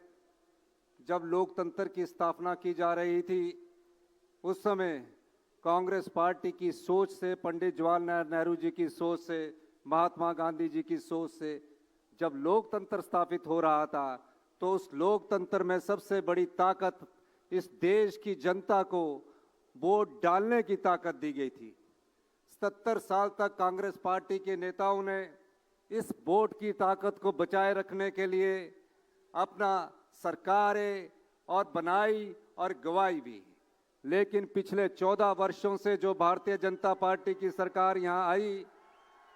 जब लोकतंत्र की स्थापना की जा रही थी, उस समय कांग्रेस पार्टी की सोच से, पंडित जवाहरलाल नेहरू जी की सोच से, महात्मा गांधी जी की सोच से जब लोकतंत्र स्थापित हो रहा था, तो उस लोकतंत्र में सबसे बड़ी ताकत इस देश की जनता को वोट डालने की ताकत दी गई थी। 77 साल तक कांग्रेस पार्टी के नेताओं ने इस वोट की ताकत को बचाए रखने के लिए अपना सरकारें और बनाई और गवाई भी। लेकिन पिछले 14 वर्षों से जो भारतीय जनता पार्टी की सरकार यहाँ आई,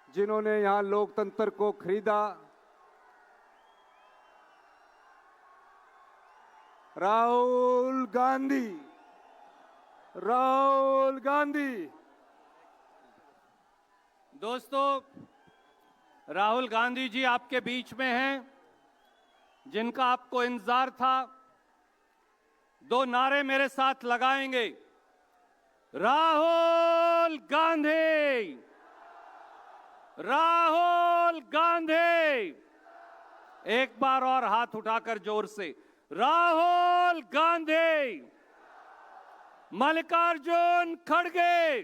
जिन्होंने यहाँ लोकतंत्र को खरीदा, राहुल गांधी। दोस्तों, राहुल गांधी जी आपके बीच में हैं, जिनका आपको इंतजार था। 2 नारे मेरे साथ लगाएंगे। राहुल गांधी, राहुल गांधी। एक बार और हाथ उठाकर जोर से, राहुल गांधी। मल्लिकार्जुन खड़गे,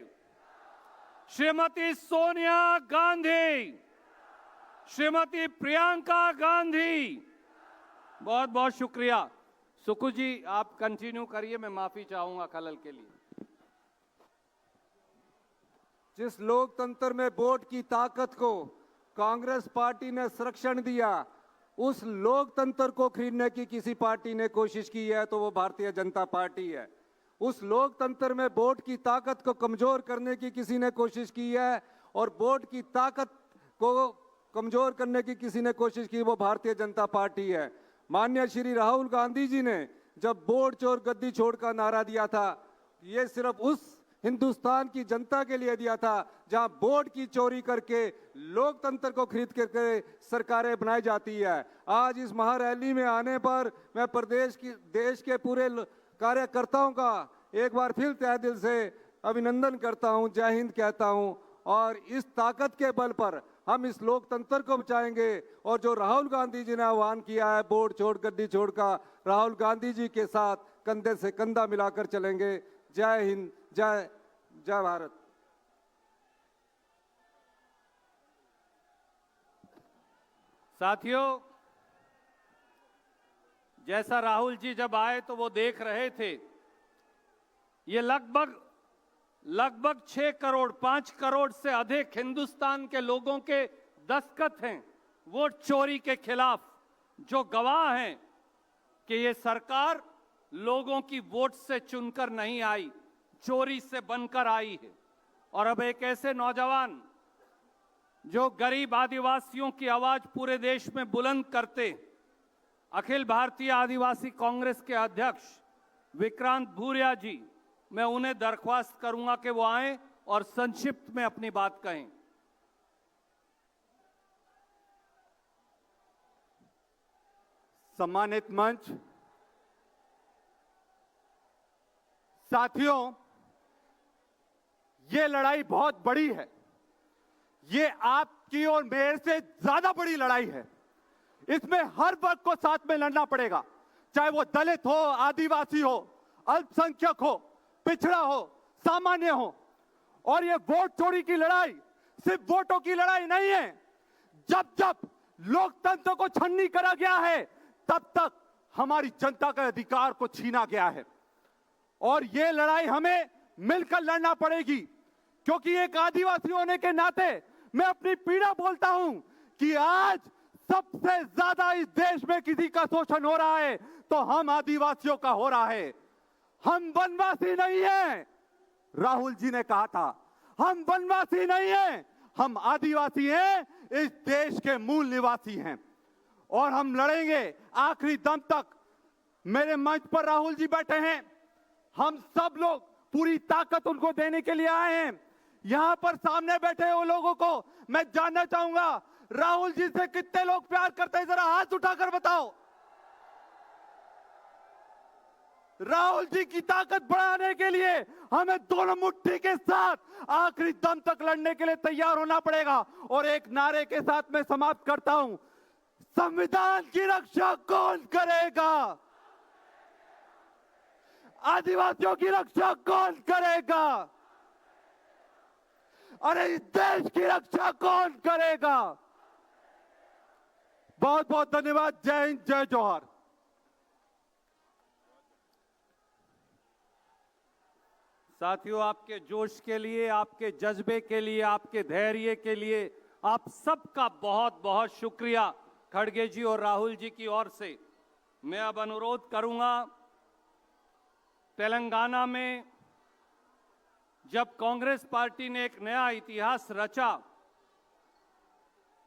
श्रीमती सोनिया गांधी, श्रीमती प्रियंका गांधी। बहुत बहुत शुक्रिया। सुक्खू जी, आप कंटिन्यू करिए, मैं माफी चाहूंगा खलल के लिए। जिस लोकतंत्र में वोट की ताकत को कांग्रेस पार्टी ने संरक्षण दिया, उस लोकतंत्र को खरीदने की किसी पार्टी ने कोशिश की है तो वो भारतीय जनता पार्टी है। उस लोकतंत्र में वोट की ताकत को कमजोर करने की किसी ने कोशिश की है, और वोट की ताकत को कमजोर करने की किसी ने कोशिश की, वो भारतीय जनता पार्टी है। माननीय श्री राहुल गांधी जी ने जब वोट चोर गद्दी छोड़ का नारा दिया था, ये सिर्फ उस हिंदुस्तान की जनता के लिए दिया था जहां वोट की चोरी करके लोकतंत्र को खरीद करके सरकारें बनाई जाती है। आज इस महारैली में आने पर मैं देश के पूरे कार्यकर्ताओं का एक बार फिर तहे दिल से अभिनंदन करता हूं, जय हिंद कहता हूं। और इस ताकत के बल पर हम इस लोकतंत्र को बचाएंगे। और जो राहुल गांधी जी ने आह्वान किया है वोट छोड़ गद्दी छोड़ का, राहुल गांधी जी के साथ कंधे से कंधा मिलाकर चलेंगे। जय हिंद, जय जय भारत। साथियों, जैसा राहुल जी जब आए तो वो देख रहे थे, ये लगभग 6 करोड़ 5 करोड़ से अधिक हिंदुस्तान के लोगों के दस्तखत हैं वोट चोरी के खिलाफ, जो गवाह हैं कि ये सरकार लोगों की वोट से चुनकर नहीं आई, चोरी से बनकर आई है। और अब एक ऐसे नौजवान जो गरीब आदिवासियों की आवाज पूरे देश में बुलंद करते, अखिल भारतीय आदिवासी कांग्रेस के अध्यक्ष विक्रांत भूरिया जी, मैं उन्हें दरख्वास्त करूंगा कि वो आएं और संक्षिप्त में अपनी बात कहें। सम्मानित मंच, साथियों, ये लड़ाई बहुत बड़ी है। ये आपकी और मेरे से ज्यादा बड़ी लड़ाई है। इसमें हर वर्ग को साथ में लड़ना पड़ेगा, चाहे वो दलित हो, आदिवासी हो, अल्पसंख्यक हो, पिछड़ा हो, सामान्य हो। और ये वोट चोरी की लड़ाई सिर्फ वोटों की लड़ाई नहीं है। जब जब लोकतंत्र को छन्नी करा गया है, तब तक हमारी जनता के अधिकार को छीना गया है। और ये लड़ाई हमें मिलकर लड़ना पड़ेगी, क्योंकि एक आदिवासी होने के नाते मैं अपनी पीड़ा बोलता हूं कि आज सबसे ज्यादा इस देश में किसी का शोषण हो रहा है तो हम आदिवासियों का हो रहा है। हम वनवासी नहीं हैं, राहुल जी ने कहा था, हम वनवासी नहीं हैं, हम आदिवासी हैं, इस देश के मूल निवासी हैं। और हम लड़ेंगे आखिरी दम तक। मेरे मंच पर राहुल जी बैठे हैं, हम सब लोग पूरी ताकत उनको देने के लिए आए हैं। यहां पर सामने बैठे वो लोगों को मैं जानना चाहूंगा, राहुल जी से कितने लोग प्यार करते हैं, जरा हाथ उठाकर बताओ। राहुल जी की ताकत बढ़ाने के लिए हमें दोनों मुट्ठी के साथ आखिरी दम तक लड़ने के लिए तैयार होना पड़ेगा। और एक नारे के साथ मैं समाप्त करता हूं, संविधान की रक्षा कौन करेगा? आदिवासियों की रक्षा कौन करेगा? अरे इस देश की रक्षा कौन करेगा? बहुत बहुत धन्यवाद। जय हिंद, जय जोहार। साथियों, आपके जोश के लिए, आपके जज्बे के लिए, आपके धैर्य के लिए आप सबका बहुत बहुत शुक्रिया खड़गे जी और राहुल जी की ओर से। मैं अब अनुरोध करूंगा, तेलंगाना में जब कांग्रेस पार्टी ने एक नया इतिहास रचा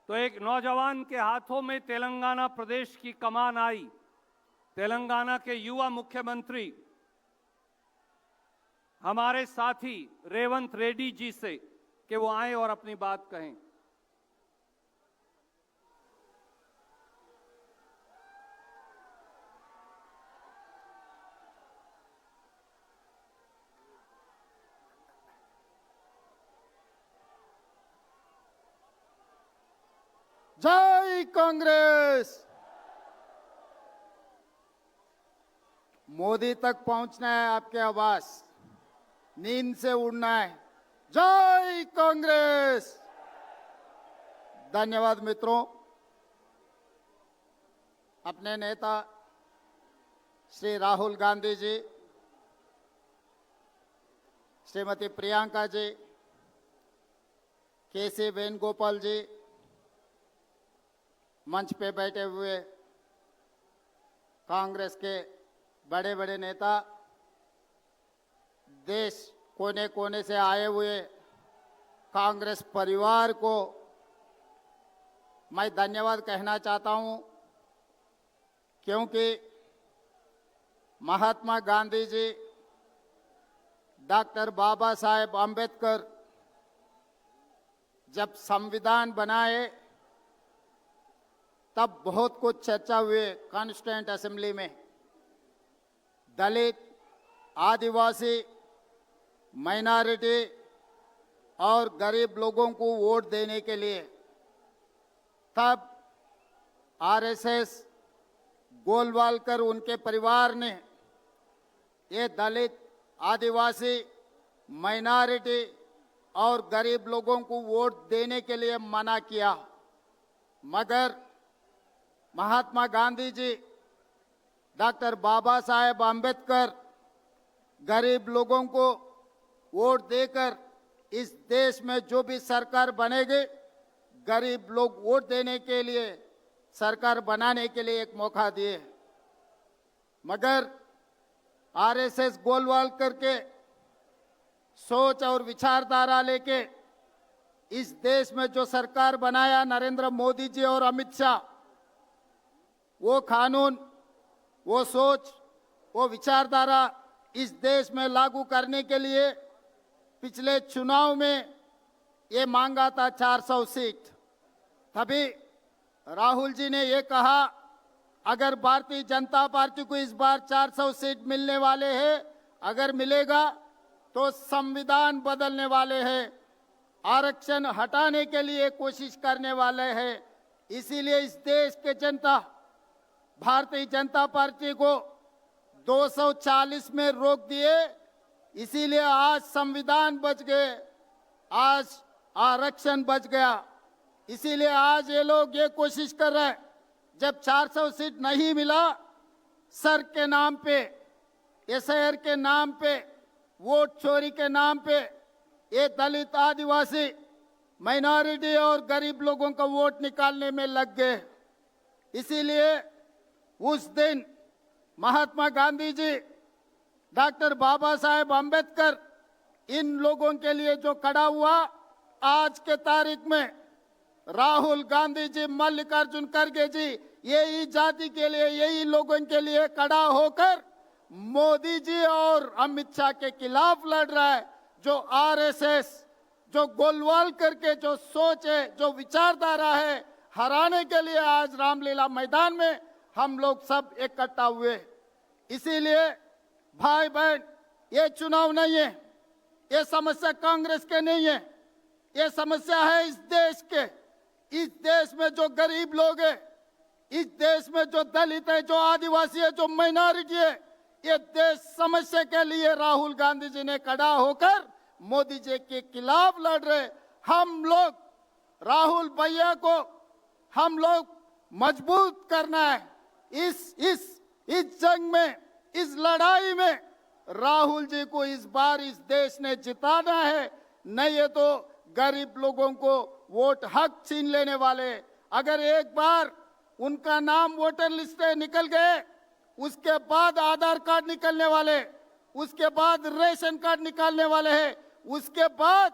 तो एक नौजवान के हाथों में तेलंगाना प्रदेश की कमान आई। तेलंगाना के युवा मुख्यमंत्री हमारे साथी रेवंत रेड्डी जी से कि वो आए और अपनी बात कहें। जय कांग्रेस। मोदी तक पहुंचना है आपके आवाज, नींद से उड़ना है। जय कांग्रेस। धन्यवाद मित्रों। अपने नेता श्री राहुल गांधी जी, श्रीमती प्रियंका जी, केसी वेणुगोपाल जी, मंच पे बैठे हुए कांग्रेस के बड़े बड़े नेता, देश कोने कोने से आए हुए कांग्रेस परिवार को मैं धन्यवाद कहना चाहता हूं, क्योंकि महात्मा गांधी जी, डॉक्टर बाबा साहेब अंबेडकर जब संविधान बनाए तब बहुत कुछ चर्चा हुए कॉन्स्टिट्यूएंट असेंबली में। दलित, आदिवासी, माइनॉरिटी और गरीब लोगों को वोट देने के लिए तब आरएसएस, गोलवालकर उनके परिवार ने ये दलित, आदिवासी, माइनॉरिटी और गरीब लोगों को वोट देने के लिए मना किया। मगर महात्मा गांधी जी, डॉक्टर बाबा साहेब अंबेडकर गरीब लोगों को वोट देकर इस देश में जो भी सरकार बनेगी, गरीब लोग वोट देने के लिए, सरकार बनाने के लिए एक मौका दिए। मगर आरएसएस गोलवालकर के सोच और विचारधारा लेके इस देश में जो सरकार बनाया नरेंद्र मोदी जी और अमित शाह, वो कानून, वो सोच, वो विचारधारा इस देश में लागू करने के लिए पिछले चुनाव में ये मांगा था 400 सीट। तभी राहुल जी ने ये कहा, अगर भारतीय जनता पार्टी को इस बार 400 सीट मिलने वाले हैं, अगर मिलेगा तो संविधान बदलने वाले हैं, आरक्षण हटाने के लिए कोशिश करने वाले हैं। इसीलिए इस देश के जनता भारतीय जनता पार्टी को 240 में रोक दिए। इसीलिए आज संविधान बच गए, आज आरक्षण बच गया। इसीलिए आज ये लोग ये कोशिश कर रहे हैं, जब 400 सीट नहीं मिला, सर के नाम पे, एसआईआर के नाम पे, वोट चोरी के नाम पे ये दलित, आदिवासी, माइनॉरिटी और गरीब लोगों का वोट निकालने में लग गए। इसीलिए उस दिन महात्मा गांधी जी, डॉक्टर बाबा साहेब अंबेडकर इन लोगों के लिए जो खड़ा हुआ, आज के तारीख में राहुल गांधी जी, मल्लिकार्जुन खड़गे जी यही जाति के लिए, यही लोगों के लिए खड़ा होकर मोदी जी और अमित शाह के खिलाफ लड़ रहा है। जो आरएसएस, जो गोलवाल करके जो सोच है, जो विचारधारा है, हराने के लिए आज रामलीला मैदान में हम लोग सब इकट्ठा हुए। इसीलिए भाई बहन, ये चुनाव नहीं है, ये समस्या कांग्रेस के नहीं है, ये समस्या है इस देश के। इस देश में जो गरीब लोग हैं, इस देश में जो दलित है, जो आदिवासी है, जो माइनॉरिटी है, ये देश समस्या के लिए राहुल गांधी जी ने खड़ा होकर मोदी जी के खिलाफ लड़ रहे। हम लोग राहुल भैया को हम लोग मजबूत करना है। इस जंग में, इस लड़ाई में राहुल जी को इस बार इस देश ने जिताना है, नहीं है तो गरीब लोगों को वोट हक छीन लेने वाले। अगर एक बार उनका नाम वोटर लिस्ट से निकल गए, उसके बाद आधार कार्ड निकलने वाले, उसके बाद रेशन कार्ड निकालने वाले हैं, उसके बाद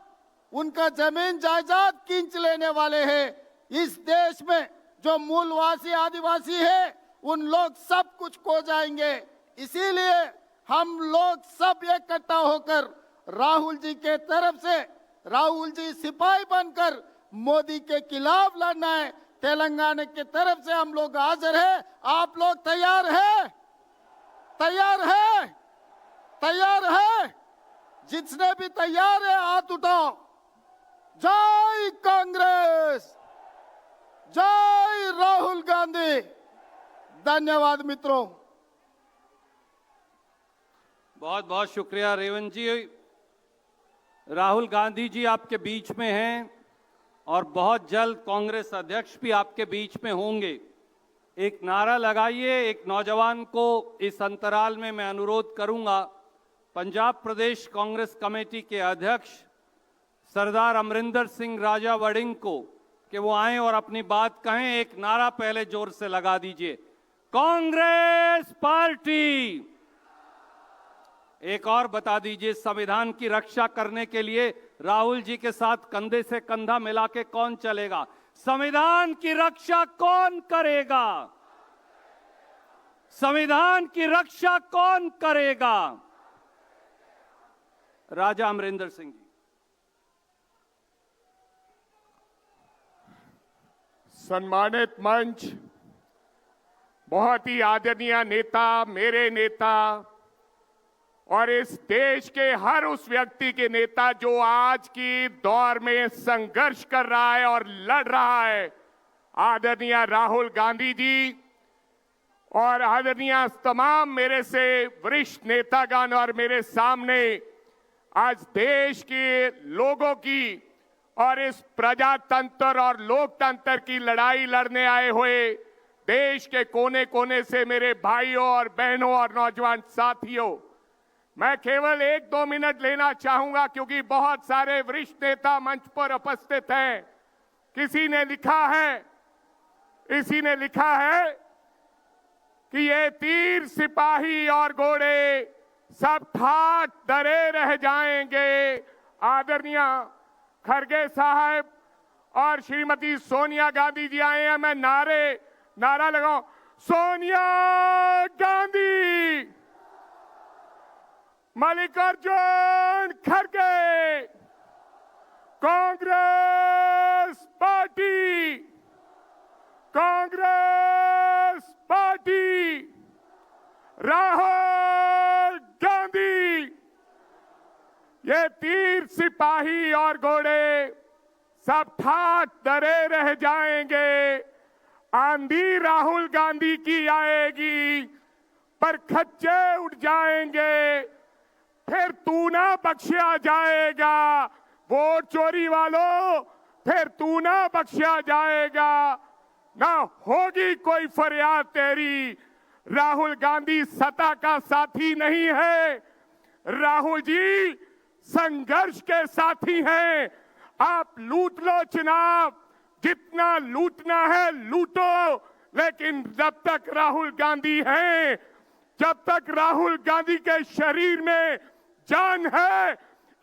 उनका जमीन जायदाद खींच लेने वाले हैं। इस देश में जो मूलवासी आदिवासी है, उन लोग सब कुछ खो जाएंगे। इसीलिए हम लोग सब इकट्ठा होकर राहुल जी के तरफ से, राहुल जी सिपाही बनकर मोदी के खिलाफ लड़ना है। तेलंगाना की तरफ से हम लोग हाजिर हैं। आप लोग तैयार हैं? तैयार है? तैयार है? जिसने भी तैयार है हाथ उठाओ। जय कांग्रेस, जय राहुल गांधी। धन्यवाद मित्रों। बहुत बहुत शुक्रिया रेवंत जी। राहुल गांधी जी आपके बीच में हैं और बहुत जल्द कांग्रेस अध्यक्ष भी आपके बीच में होंगे। एक नारा लगाइए। एक नौजवान को इस अंतराल में मैं अनुरोध करूंगा, पंजाब प्रदेश कांग्रेस कमेटी के अध्यक्ष सरदार अमरिंदर सिंह राजा वड़िंग को, कि वो आए और अपनी बात कहें। एक नारा पहले जोर से लगा दीजिए, कांग्रेस पार्टी। एक और बता दीजिए, संविधान की रक्षा करने के लिए राहुल जी के साथ कंधे से कंधा मिला के कौन चलेगा? संविधान की रक्षा कौन करेगा? संविधान की रक्षा कौन करेगा? राजा अमरिंदर सिंह जी। सम्मानित मंच, बहुत ही आदरणीय नेता, मेरे नेता और इस देश के हर उस व्यक्ति के नेता जो आज की दौर में संघर्ष कर रहा है और लड़ रहा है, आदरणीय राहुल गांधी जी और आदरणीय तमाम मेरे से वरिष्ठ नेतागण और मेरे सामने आज देश के लोगों की और इस प्रजातंत्र और लोकतंत्र की लड़ाई लड़ने आए हुए देश के कोने कोने से मेरे भाइयों और बहनों और नौजवान साथियों, मैं केवल 1-2 मिनट लेना चाहूंगा क्योंकि बहुत सारे वरिष्ठ नेता मंच पर उपस्थित हैं। किसी ने लिखा है कि ये तीर सिपाही और घोड़े सब ठाठ डरे रह जाएंगे। आदरणीय खड़गे साहब और श्रीमती सोनिया गांधी जी आए हैं। मैं नारा लगाऊं, सोनिया गांधी, मल्लिकार्जुन खड़गे, कांग्रेस पार्टी, कांग्रेस पार्टी, राहुल गांधी। ये तीर सिपाही और घोड़े सब ठाठ डरे रह जाएंगे। आंधी राहुल गांधी की आएगी पर खच्चे उड़ जाएंगे, फिर तू ना बख्शा जाएगा। वोट चोरी वालों, फिर तू ना बख्शा जाएगा, ना होगी कोई फरियाद तेरी। राहुल गांधी सत्ता का साथी नहीं है, राहुल जी संघर्ष के साथी हैं। आप लूट लो चुनाव, जितना लूटना है लूटो, लेकिन जब तक राहुल गांधी हैं, जब तक राहुल गांधी के शरीर में जान है,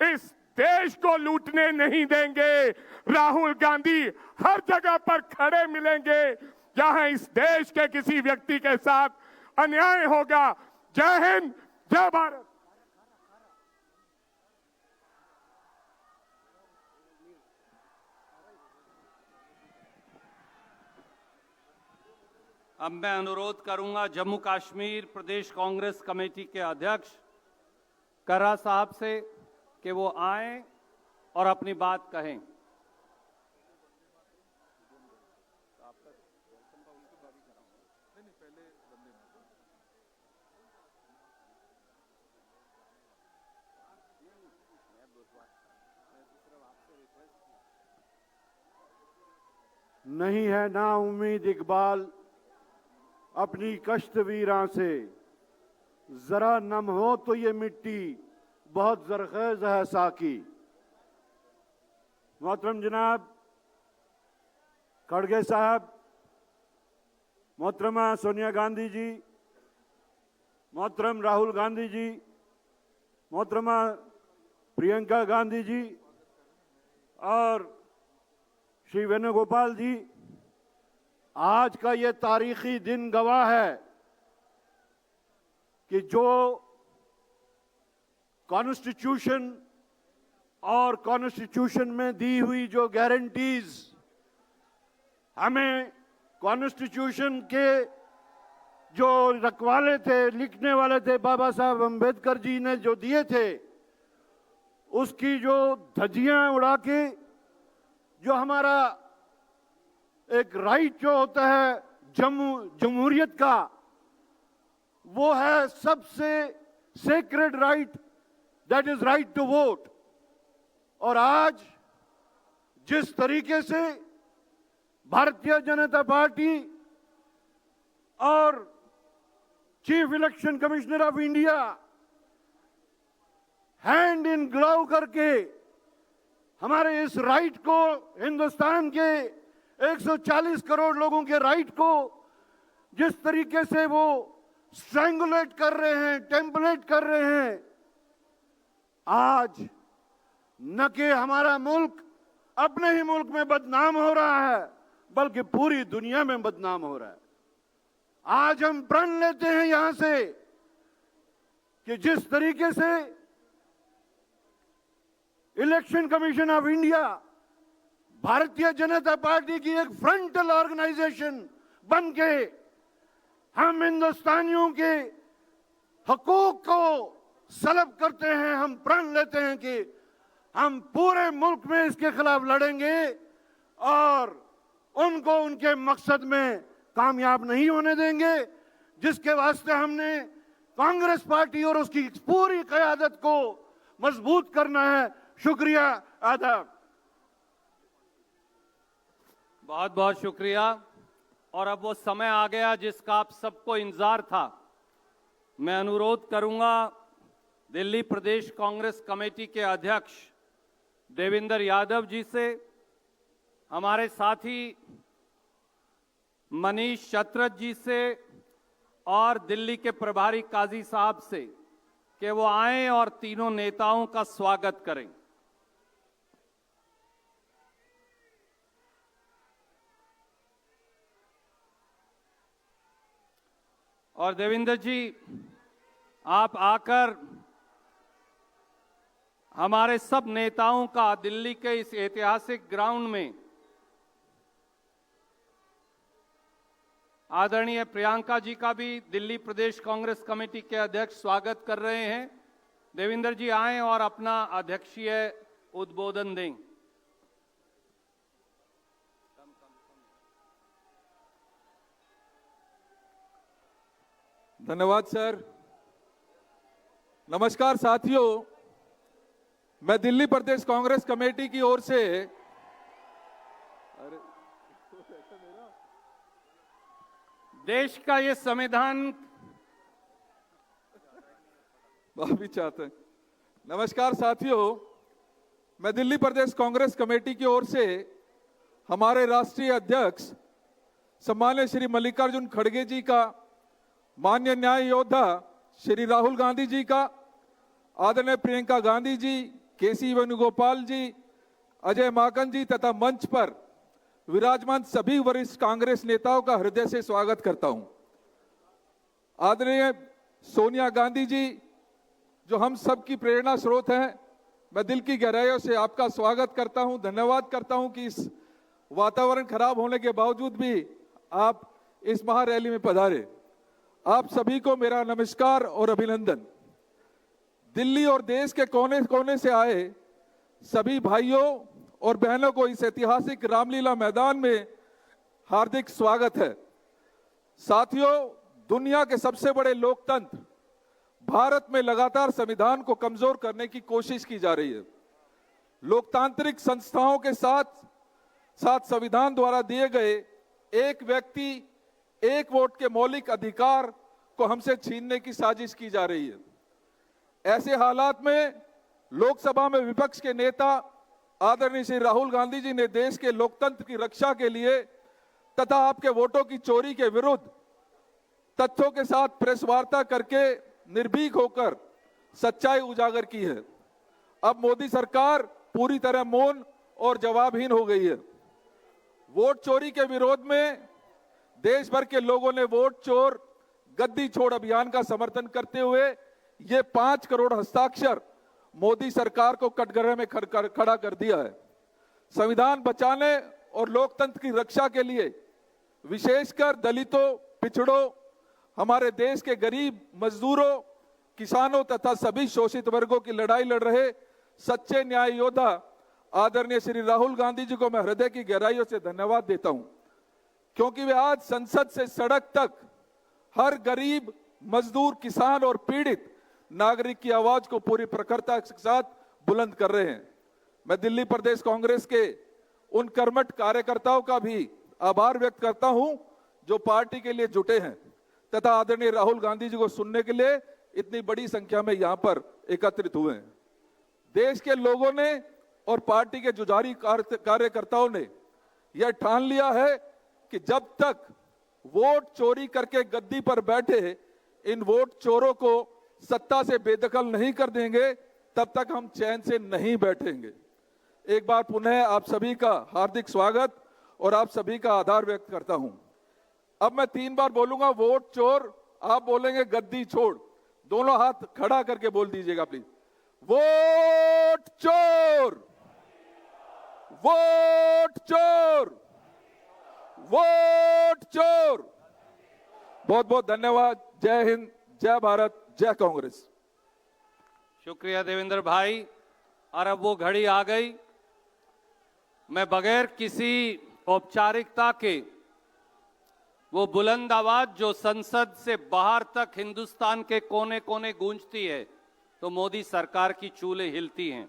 इस देश को लूटने नहीं देंगे। राहुल गांधी हर जगह पर खड़े मिलेंगे जहां इस देश के किसी व्यक्ति के साथ अन्याय होगा। जय हिंद, जय भारत। अब मैं अनुरोध करूंगा जम्मू कश्मीर प्रदेश कांग्रेस कमेटी के अध्यक्ष करा साहब से कि वो आएं और अपनी बात कहें। नहीं है ना उम्मीद इकबाल अपनी कश्त वीरां से, जरा नम हो तो ये मिट्टी बहुत जरखेज है साकी। मोहतरम जनाब खड़गे साहब, मोहतरमा सोनिया गांधी जी, मोहतरम राहुल गांधी जी, मोहतरमा प्रियंका गांधी जी और श्री वेणुगोपाल जी, आज का ये तारीखी दिन गवाह है कि जो कॉन्स्टिट्यूशन और कॉन्स्टिट्यूशन में दी हुई जो गारंटीज हमें कॉन्स्टिट्यूशन के जो रखवाले थे, लिखने वाले थे, बाबा साहब अम्बेडकर जी ने जो दिए थे, उसकी जो धज्जियां उड़ा के जो हमारा एक राइट जो होता है जमहूरियत का, वो है सबसे sacred right, that is right to vote. और आज जिस तरीके से भारतीय जनता पार्टी और chief election commissioner of India hand in glove करके हमारे इस राइट को, हिंदुस्तान के 140 करोड़ लोगों के राइट को जिस तरीके से वो स्ट्रैंगुलेट कर रहे हैं, टेम्पलेट कर रहे हैं, आज न कि हमारा मुल्क अपने ही मुल्क में बदनाम हो रहा है, बल्कि पूरी दुनिया में बदनाम हो रहा है। आज हम प्रण लेते हैं यहां से कि जिस तरीके से इलेक्शन कमीशन ऑफ इंडिया भारतीय जनता पार्टी की एक फ्रंटल ऑर्गेनाइजेशन बन के हम हिंदुस्तानियों के हकूक को सलब करते हैं, हम प्रण लेते हैं कि हम पूरे मुल्क में इसके खिलाफ लड़ेंगे और उनको उनके मकसद में कामयाब नहीं होने देंगे, जिसके वास्ते हमने कांग्रेस पार्टी और उसकी पूरी क़यादत को मजबूत करना है। शुक्रिया, आदाब। बहुत बहुत शुक्रिया। और अब वो समय आ गया जिसका आप सबको इंतजार था। मैं अनुरोध करूंगा दिल्ली प्रदेश कांग्रेस कमेटी के अध्यक्ष देवेंद्र यादव जी से, हमारे साथी मनीष चतरथ जी से और दिल्ली के प्रभारी काजी साहब से कि वो आएं और तीनों नेताओं का स्वागत करें। और देवेंद्र जी, आप आकर हमारे सब नेताओं का दिल्ली के इस ऐतिहासिक ग्राउंड में आदरणीय प्रियंका जी का भी दिल्ली प्रदेश कांग्रेस कमेटी के अध्यक्ष स्वागत कर रहे हैं। देवेंद्र जी आएं और अपना अध्यक्षीय उद्बोधन दें। धन्यवाद सर। नमस्कार साथियों, मैं दिल्ली प्रदेश कांग्रेस कमेटी की ओर से देश का ये संविधान माफी चाहते हैं। नमस्कार साथियों, मैं दिल्ली प्रदेश कांग्रेस कमेटी की ओर से हमारे राष्ट्रीय अध्यक्ष सम्मान्य श्री मल्लिकार्जुन खड़गे जी का, माननीय न्याय योद्धा श्री राहुल गांधी जी का, आदरणीय प्रियंका गांधी जी केसी वेणुगोपाल जी, अजय माकन जी तथा मंच पर विराजमान सभी वरिष्ठ कांग्रेस नेताओं का हृदय से स्वागत करता हूं। आदरणीय सोनिया गांधी जी, जो हम सब की प्रेरणा स्रोत हैं, मैं दिल की गहराइयों से आपका स्वागत करता हूं, धन्यवाद करता हूं कि इस वातावरण खराब होने के बावजूद भी आप इस महारैली में पधारे। आप सभी को मेरा नमस्कार और अभिनंदन। दिल्ली और देश के कोने कोने से आए सभी भाइयों और बहनों को इस ऐतिहासिक रामलीला मैदान में हार्दिक स्वागत है। साथियों, दुनिया के सबसे बड़े लोकतंत्र भारत में लगातार संविधान को कमजोर करने की कोशिश की जा रही है। लोकतांत्रिक संस्थाओं के साथ साथ संविधान द्वारा दिए गए एक व्यक्ति एक वोट के मौलिक अधिकार को हमसे छीनने की साजिश की जा रही है। ऐसे हालात में लोकसभा में विपक्ष के नेता आदरणीय श्री राहुल गांधी जी ने देश के लोकतंत्र की रक्षा के लिए तथा आपके वोटों की चोरी के विरुद्ध तथ्यों के साथ प्रेस वार्ता करके निर्भीक होकर सच्चाई उजागर की है। अब मोदी सरकार पूरी तरह मौन और जवाबहीन हो गई है। वोट चोरी के विरोध में देश भर के लोगों ने वोट चोर गद्दी छोड़ अभियान का समर्थन करते हुए ये 5 करोड़ हस्ताक्षर मोदी सरकार को कटघरे में खड़ा कर दिया है। संविधान बचाने और लोकतंत्र की रक्षा के लिए विशेषकर दलितों, पिछड़ों, हमारे देश के गरीब, मजदूरों, किसानों तथा सभी शोषित वर्गों की लड़ाई लड़ रहे सच्चे न्याय योद्धा आदरणीय श्री राहुल गांधी जी को मैं हृदय की गहराइयों से धन्यवाद देता हूं, क्योंकि वे आज संसद से सड़क तक हर गरीब, मजदूर, किसान और पीड़ित नागरिक की आवाज को पूरी प्रखरता के साथ बुलंद कर रहे हैं। मैं दिल्ली प्रदेश कांग्रेस के उन कर्मठ कार्यकर्ताओं का भी आभार व्यक्त करता हूं जो पार्टी के लिए जुटे हैं तथा आदरणीय राहुल गांधी जी को सुनने के लिए इतनी बड़ी संख्या में यहां पर एकत्रित हुए हैं। देश के लोगों ने और पार्टी के जुझारू कार्यकर्ताओं ने यह ठान लिया है कि जब तक वोट चोरी करके गद्दी पर बैठे इन वोट चोरों को सत्ता से बेदखल नहीं कर देंगे, तब तक हम चैन से नहीं बैठेंगे। एक बार पुनः आप सभी का हार्दिक स्वागत और आप सभी का आभार व्यक्त करता हूं। अब मैं 3 बार बोलूंगा वोट चोर, आप बोलेंगे गद्दी छोड़। दोनों हाथ खड़ा करके बोल दीजिएगा प्लीज। वोट चोर, वोट चोर, वोट चोर। बहुत बहुत धन्यवाद। जय हिंद, जय भारत, जय कांग्रेस। शुक्रिया देवेंद्र भाई। और अब वो घड़ी आ गई, मैं बगैर किसी औपचारिकता के वो बुलंद आवाज जो संसद से बाहर तक हिंदुस्तान के कोने कोने गूंजती है तो मोदी सरकार की चूल्हे हिलती हैं।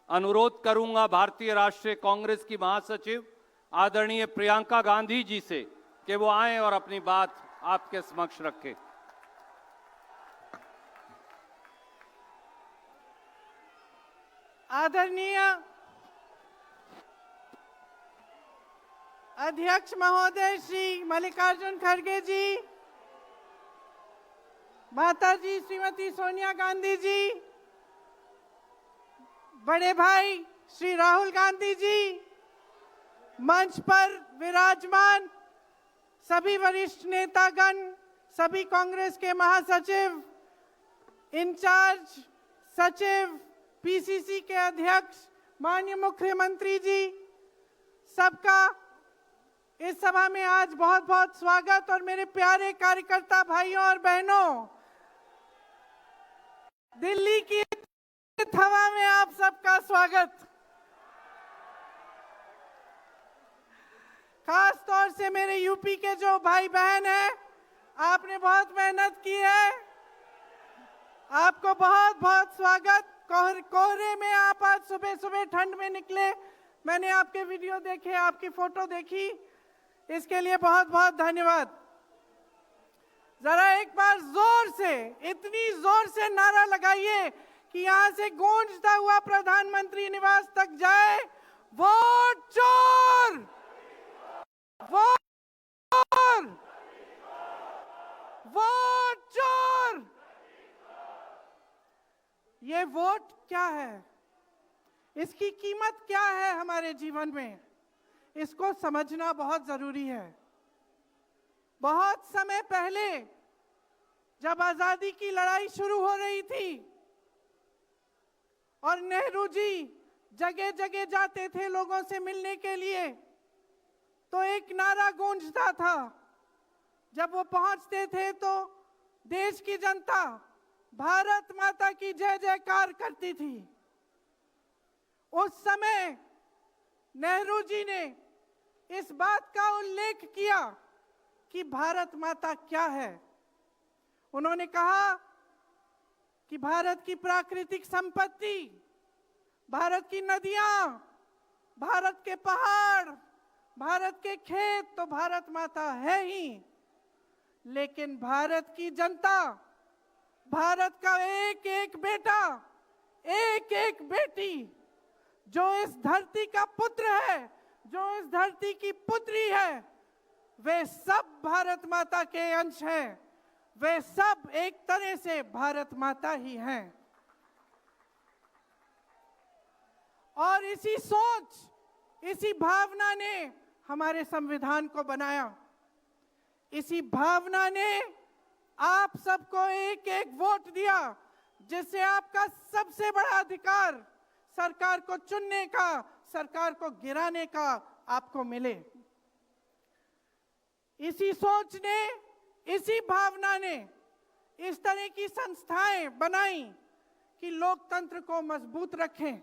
अनुरोध करूंगा भारतीय राष्ट्रीय कांग्रेस की महासचिव आदरणीय प्रियंका गांधी जी से कि वो आएं और अपनी बात आपके समक्ष रखें। आदरणीय अध्यक्ष महोदय श्री मल्लिकार्जुन खड़गे जी, माता जी श्रीमती सोनिया गांधी जी, बड़े भाई श्री राहुल गांधी जी, मंच पर विराजमान सभी वरिष्ठ नेतागण, सभी कांग्रेस के महासचिव, इंचार्ज सचिव, पीसीसी के अध्यक्ष, माननीय मुख्यमंत्री जी, सबका इस सभा में आज बहुत बहुत स्वागत। और मेरे प्यारे कार्यकर्ता भाइयों और बहनों, दिल्ली की हवा में आप सबका स्वागत। खास तौर से मेरे यूपी के जो भाई बहन हैं, आपने बहुत मेहनत की है, आपको बहुत बहुत स्वागत। कोहरे में आप आज सुबह सुबह ठंड में निकले, मैंने आपके वीडियो देखे, आपकी फोटो देखी, इसके लिए बहुत बहुत धन्यवाद। जरा एक बार जोर से, इतनी जोर से नारा लगाइए कि यहां से गूंजता हुआ प्रधानमंत्री निवास तक जाए, वोट चोर, वोट चोर, वोट चोर। ये वोट क्या है? इसकी कीमत क्या है हमारे जीवन में, इसको समझना बहुत जरूरी है। बहुत समय पहले जब आजादी की लड़ाई शुरू हो रही थी और नेहरू जी जगह जगह जाते थे लोगों से मिलने के लिए, तो एक नारा गूंजता था। जब वो पहुंचते थे तो देश की जनता भारत माता की जय जयकार करती थी। उस समय नेहरू जी ने इस बात का उल्लेख किया कि भारत माता क्या है। उन्होंने कहा कि भारत की प्राकृतिक संपत्ति, भारत की नदियां, भारत के पहाड़, भारत के खेत तो भारत माता है ही, लेकिन भारत की जनता, भारत का एक एक बेटा, एक एक बेटी, जो इस धरती का पुत्र है, जो इस धरती की पुत्री है, वे सब भारत माता के अंश हैं। वे सब एक तरह से भारत माता ही हैं। और इसी सोच, इसी भावना ने हमारे संविधान को बनाया। इसी भावना ने आप सबको एक एक वोट दिया, जिससे आपका सबसे बड़ा अधिकार सरकार को चुनने का, सरकार को गिराने का आपको मिले। इसी सोच ने, इसी भावना ने इस तरह की संस्थाएं बनाई कि लोकतंत्र को मजबूत रखें।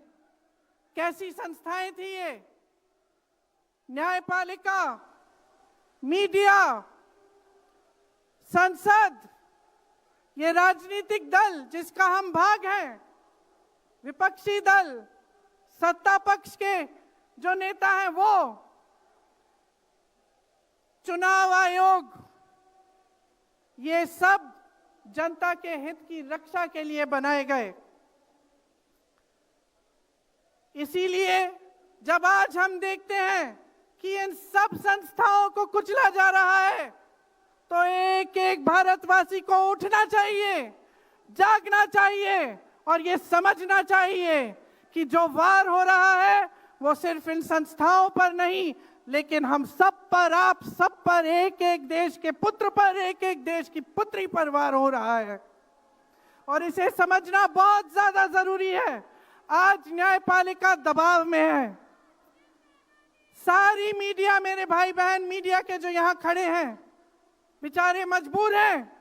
कैसी संस्थाएं थी ये? न्यायपालिका, मीडिया, संसद, ये राजनीतिक दल जिसका हम भाग हैं, विपक्षी दल, सत्ता पक्ष के जो नेता हैं वो, चुनाव आयोग, ये सब जनता के हित की रक्षा के लिए बनाए गए। इसीलिए जब आज हम देखते हैं कि इन सब संस्थाओं को कुचला जा रहा है, तो एक एक भारतवासी को उठना चाहिए, जागना चाहिए और ये समझना चाहिए कि जो वार हो रहा है वो सिर्फ इन संस्थाओं पर नहीं, लेकिन हम सब पर, आप सब पर, एक एक देश के पुत्र पर, एक एक देश की पुत्री पर वार हो रहा है। और इसे समझना बहुत ज्यादा जरूरी है। आज न्यायपालिका दबाव में है। सारी मीडिया, मेरे भाई बहन मीडिया के जो यहां खड़े हैं, बेचारे मजबूर हैं।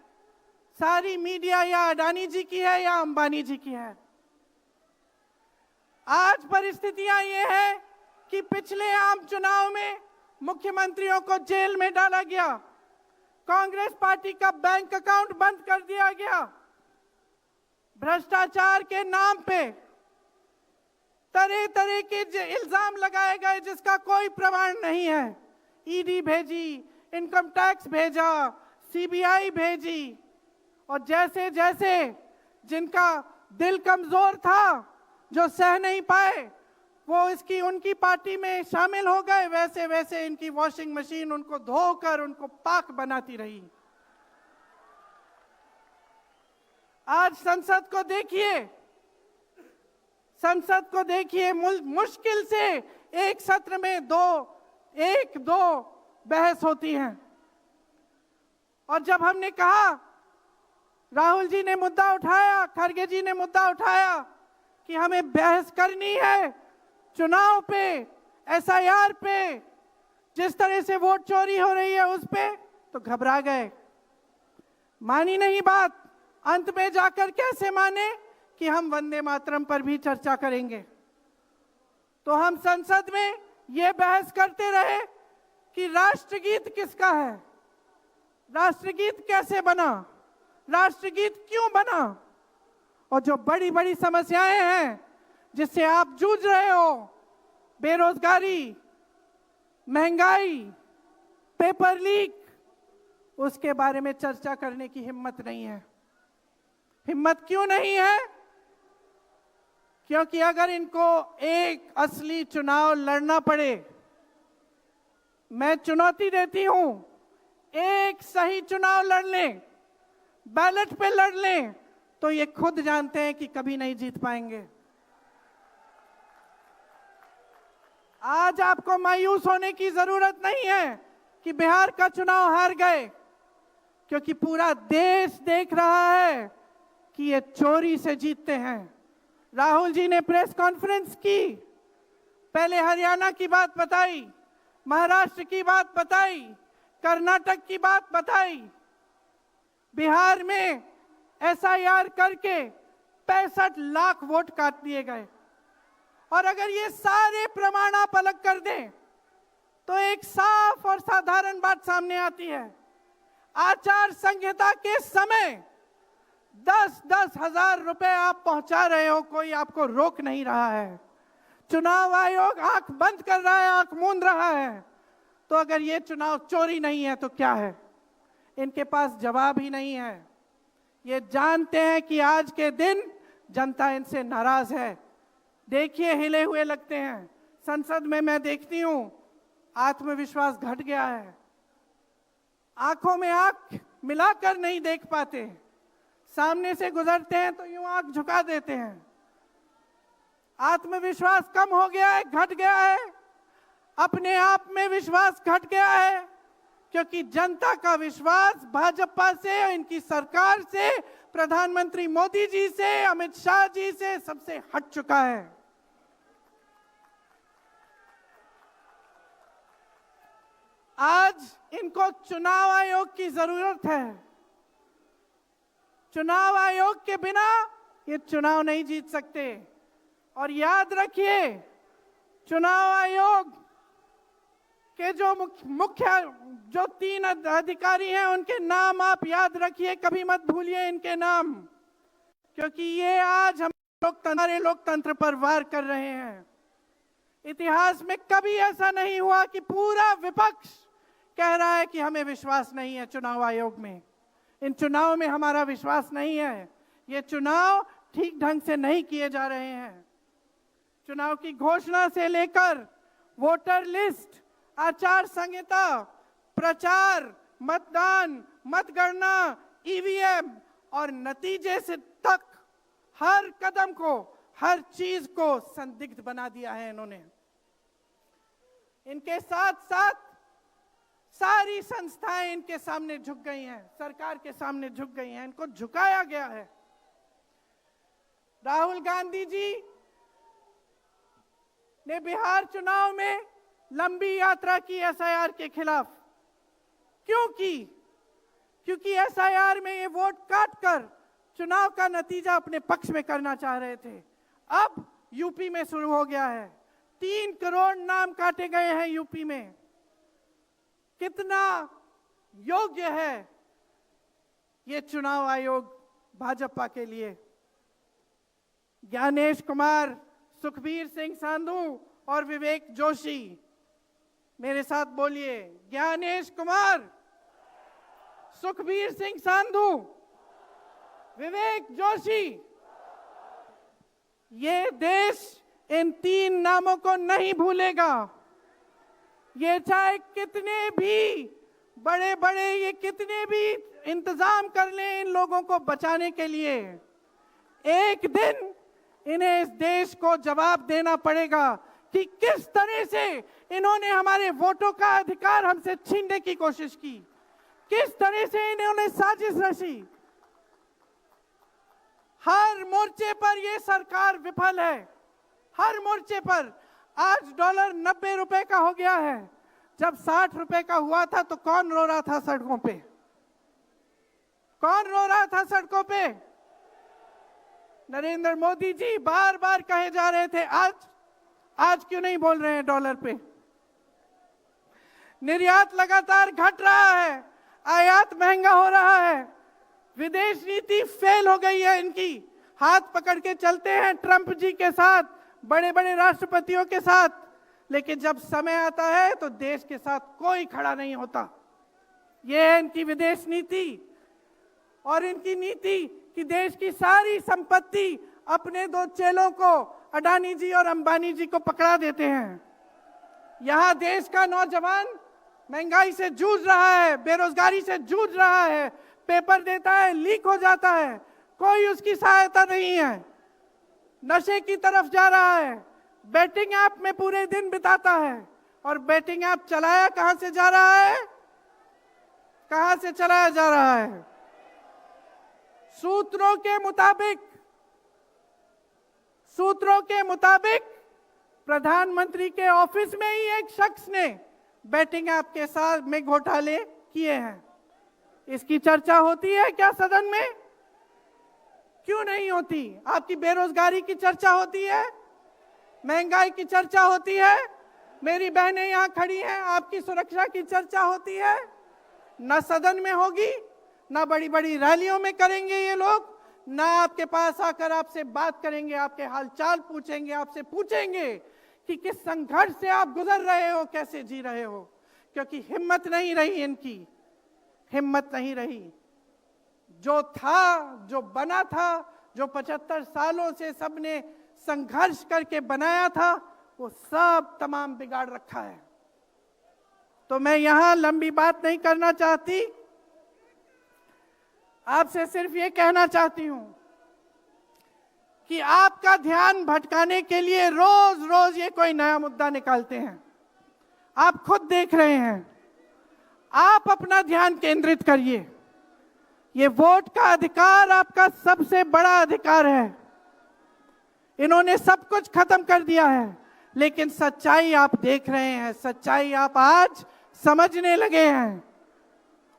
सारी मीडिया या अडानी जी की है या अंबानी जी की है। आज परिस्थितियां ये है कि पिछले आम चुनाव में मुख्यमंत्रियों को जेल में डाला गया, कांग्रेस पार्टी का बैंक अकाउंट बंद कर दिया गया, भ्रष्टाचार के नाम पे तरह तरह के इल्जाम लगाए गए जिसका कोई प्रमाण नहीं है। ईडी भेजी, इनकम टैक्स भेजा, सीबीआई भेजी, और जैसे जैसे जिनका दिल कमजोर था, जो सह नहीं पाए, वो इसकी उनकी पार्टी में शामिल हो गए, वैसे वैसे इनकी वॉशिंग मशीन उनको धोकर उनको पाक बनाती रही। आज संसद को देखिए, संसद को देखिए, मुश्किल से एक सत्र में एक दो बहस होती है। और जब हमने कहा, राहुल जी ने मुद्दा उठाया, खड़गे जी ने मुद्दा उठाया कि हमें बहस करनी है चुनाव पे, एसआईआर पे, जिस तरह से वोट चोरी हो रही है उस पे, तो घबरा गए, मानी नहीं बात। अंत में जाकर कैसे माने कि हम वंदे मातरम पर भी चर्चा करेंगे। तो हम संसद में ये बहस करते रहे कि राष्ट्रगीत किसका है, राष्ट्रगीत कैसे बना, राष्ट्रगीत क्यों बना, और जो बड़ी बड़ी समस्याएं हैं जिससे आप जूझ रहे हो, बेरोजगारी, महंगाई, पेपर लीक, उसके बारे में चर्चा करने की हिम्मत नहीं है। हिम्मत क्यों नहीं है? क्योंकि अगर इनको एक असली चुनाव लड़ना पड़े, मैं चुनौती देती हूं, एक सही चुनाव लड़ लें, बैलेट पे लड़ लें, तो ये खुद जानते हैं कि कभी नहीं जीत पाएंगे। आज आपको मायूस होने की जरूरत नहीं है कि बिहार का चुनाव हार गए, क्योंकि पूरा देश देख रहा है कि ये चोरी से जीतते हैं। राहुल जी ने प्रेस कॉन्फ्रेंस की, पहले हरियाणा की बात बताई, महाराष्ट्र की बात बताई, कर्नाटक की बात बताई, बिहार में एसआईआर करके 65 लाख वोट काट दिए गए। और अगर ये सारे प्रमाण आप अलग कर दें तो एक साफ और साधारण बात सामने आती है। आचार संहिता के समय 10-10 हजार रुपए आप पहुंचा रहे हो, कोई आपको रोक नहीं रहा है। चुनाव आयोग आंख बंद कर रहा है, आंख मूंद रहा है। तो अगर ये चुनाव चोरी नहीं है तो क्या है? इनके पास जवाब ही नहीं है। ये जानते हैं कि आज के दिन जनता इनसे नाराज है। देखिए, हिले हुए लगते हैं। संसद में मैं देखती हूं आत्मविश्वास घट गया है, आंखों में आंख मिलाकर नहीं देख पाते, सामने से गुजरते हैं तो यूं आंख झुका देते हैं। आत्मविश्वास कम हो गया है, घट गया है, अपने आप में विश्वास घट गया है, क्योंकि जनता का विश्वास भाजपा से, इनकी सरकार से, प्रधानमंत्री मोदी जी से, अमित शाह जी से सबसे हट चुका है। आज इनको चुनाव आयोग की जरूरत है। चुनाव आयोग के बिना ये चुनाव नहीं जीत सकते। और याद रखिए, चुनाव आयोग के जो मुख्य जो 3 अधिकारी हैं उनके नाम आप याद रखिए, कभी मत भूलिए इनके नाम, क्योंकि ये आज हमारे लोकतंत्र पर वार कर रहे हैं। इतिहास में कभी ऐसा नहीं हुआ कि पूरा विपक्ष कह रहा है कि हमें विश्वास नहीं है चुनाव आयोग में, इन चुनाव में हमारा विश्वास नहीं है, ये चुनाव ठीक ढंग से नहीं किए जा रहे हैं। चुनाव की घोषणा से लेकर वोटर लिस्ट, आचार संहिता, प्रचार, मतदान, मतगणना, ईवीएम और नतीजे से तक हर कदम को, हर चीज को संदिग्ध बना दिया है इन्होंने। इनके साथ साथ सारी संस्थाएं इनके सामने झुक गई हैं, सरकार के सामने झुक गई हैं, इनको झुकाया गया है। राहुल गांधी जी ने बिहार चुनाव में लंबी यात्रा की एसआईआर के खिलाफ। क्यों की? क्योंकि एसआईआर में ये वोट काटकर चुनाव का नतीजा अपने पक्ष में करना चाह रहे थे। अब यूपी में शुरू हो गया है, 3 करोड़ नाम काटे गए हैं यूपी में। कितना योग्य है ये चुनाव आयोग भाजपा के लिए? ज्ञानेश कुमार, सुखबीर सिंह सांधू और विवेक जोशी, मेरे साथ बोलिए, ज्ञानेश कुमार, सुखबीर सिंह सांधू, विवेक जोशी। ये देश इन 3 नामों को नहीं भूलेगा। ये चाहे कितने भी बड़े बड़े, ये कितने भी इंतजाम कर लें इन लोगों को बचाने के लिए, एक दिन इन्हें इस देश को जवाब देना पड़ेगा कि किस तरह से इन्होंने हमारे वोटों का अधिकार हमसे छीनने की कोशिश की, किस तरह से इन्होंने साजिश रची। हर मोर्चे पर यह सरकार विफल है, हर मोर्चे पर। आज डॉलर 90 रुपए का हो गया है, जब 60 रुपए का हुआ था तो कौन रो रहा था सड़कों पे? कौन रो रहा था सड़कों पे? नरेंद्र मोदी जी बार बार कहे जा रहे थे, आज क्यों नहीं बोल रहे हैं डॉलर पे? निर्यात लगातार घट रहा है, आयात महंगा हो रहा है, विदेश नीति फेल हो गई है इनकी। हाथ पकड़ के चलते हैं ट्रंप जी के साथ, बड़े बड़े राष्ट्रपतियों के साथ, लेकिन जब समय आता है तो देश के साथ कोई खड़ा नहीं होता। यह है इनकी विदेश नीति। और इनकी नीति कि देश की सारी संपत्ति अपने 2 चेलों को, अडानी जी और अंबानी जी को पकड़ा देते हैं। यहां देश का नौजवान महंगाई से जूझ रहा है, बेरोजगारी से जूझ रहा है, पेपर देता है, लीक हो जाता है, कोई उसकी सहायता नहीं है, नशे की तरफ जा रहा है, बैटिंग ऐप में पूरे दिन बिताता है। और बैटिंग ऐप चलाया कहां से जा रहा है? कहां से चलाया जा रहा है? सूत्रों के मुताबिक प्रधानमंत्री के ऑफिस में ही एक शख्स ने बैटिंग ऐप के साथ में घोटाले किए हैं। इसकी चर्चा होती है क्या सदन में? क्यों नहीं होती? आपकी बेरोजगारी की चर्चा होती है, महंगाई की चर्चा होती है, मेरी बहनें यहां खड़ी हैं, आपकी सुरक्षा की चर्चा होती है। न सदन में होगी, ना बड़ी बड़ी रैलियों में करेंगे ये लोग, ना आपके पास आकर आपसे बात करेंगे, आपके हालचाल पूछेंगे, आपसे पूछेंगे कि किस संघर्ष से आप गुजर रहे हो, कैसे जी रहे हो। क्योंकि हिम्मत नहीं रही इनकी, हिम्मत नहीं रही। जो था, जो बना था, जो 75 सालों से सबने संघर्ष करके बनाया था, वो सब तमाम बिगाड़ रखा है। तो मैं यहां लंबी बात नहीं करना चाहती, आपसे सिर्फ ये कहना चाहती हूं कि आपका ध्यान भटकाने के लिए रोज रोज ये कोई नया मुद्दा निकालते हैं। आप खुद देख रहे हैं, आप अपना ध्यान केंद्रित करिए। ये वोट का अधिकार आपका सबसे बड़ा अधिकार है। इन्होंने सब कुछ खत्म कर दिया है, लेकिन सच्चाई आप देख रहे हैं, सच्चाई आप आज समझने लगे हैं।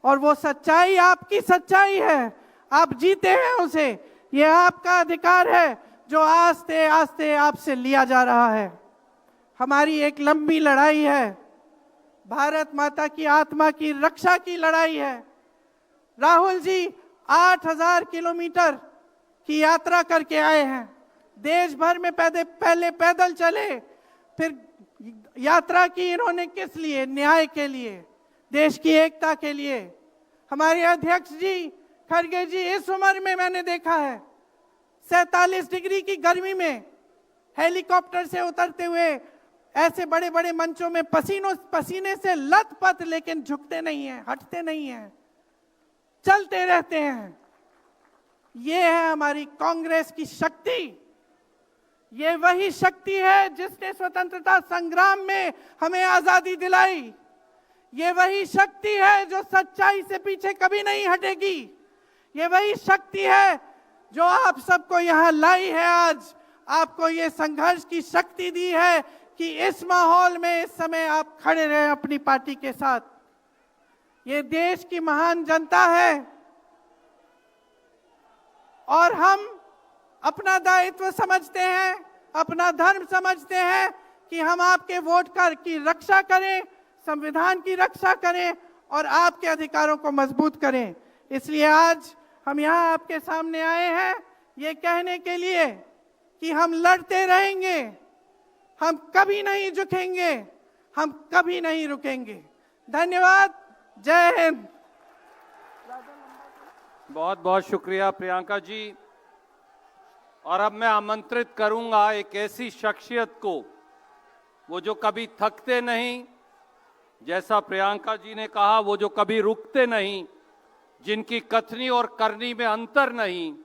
और वो सच्चाई आपकी सच्चाई है, आप जीते हैं उसे। ये आपका अधिकार है जो आस्ते आस्ते आपसे लिया जा रहा है। हमारी एक लंबी लड़ाई है, भारत माता की आत्मा की रक्षा की लड़ाई है। राहुल जी 8000 किलोमीटर की यात्रा करके आए हैं। देश भर में पहले पैदल चले, फिर यात्रा की इन्होंने किस लिए? न्याय के लिए, देश की एकता के लिए। हमारे अध्यक्ष जी खड़गे जी, इस उम्र में मैंने देखा है 47 डिग्री की गर्मी में हेलीकॉप्टर से उतरते हुए ऐसे बड़े बड़े मंचों में पसीने से लथपथ, लेकिन झुकते नहीं हैं, हटते नहीं हैं, चलते रहते हैं। ये है हमारी कांग्रेस की शक्ति। ये वही शक्ति है जिसने स्वतंत्रता संग्राम में हमें आजादी दिलाई। ये वही शक्ति है जो सच्चाई से पीछे कभी नहीं हटेगी। ये वही शक्ति है जो आप सबको यहां लाई है। आज आपको ये संघर्ष की शक्ति दी है कि इस माहौल में इस समय आप खड़े रहे अपनी पार्टी के साथ। ये देश की महान जनता है और हम अपना दायित्व समझते हैं, अपना धर्म समझते हैं कि हम आपके वोट की रक्षा करें, संविधान की रक्षा करें और आपके अधिकारों को मजबूत करें। इसलिए आज हम यहाँ आपके सामने आए हैं ये कहने के लिए कि हम लड़ते रहेंगे, हम कभी नहीं झुकेंगे, हम कभी नहीं रुकेंगे। धन्यवाद। जय हिंद। बहुत बहुत शुक्रिया प्रियंका जी। और अब मैं आमंत्रित करूंगा एक ऐसी शख्सियत को, वो जो कभी थकते नहीं, जैसा प्रियंका जी ने कहा, वो जो कभी रुकते नहीं, जिनकी कथनी और करनी में अंतर नहीं।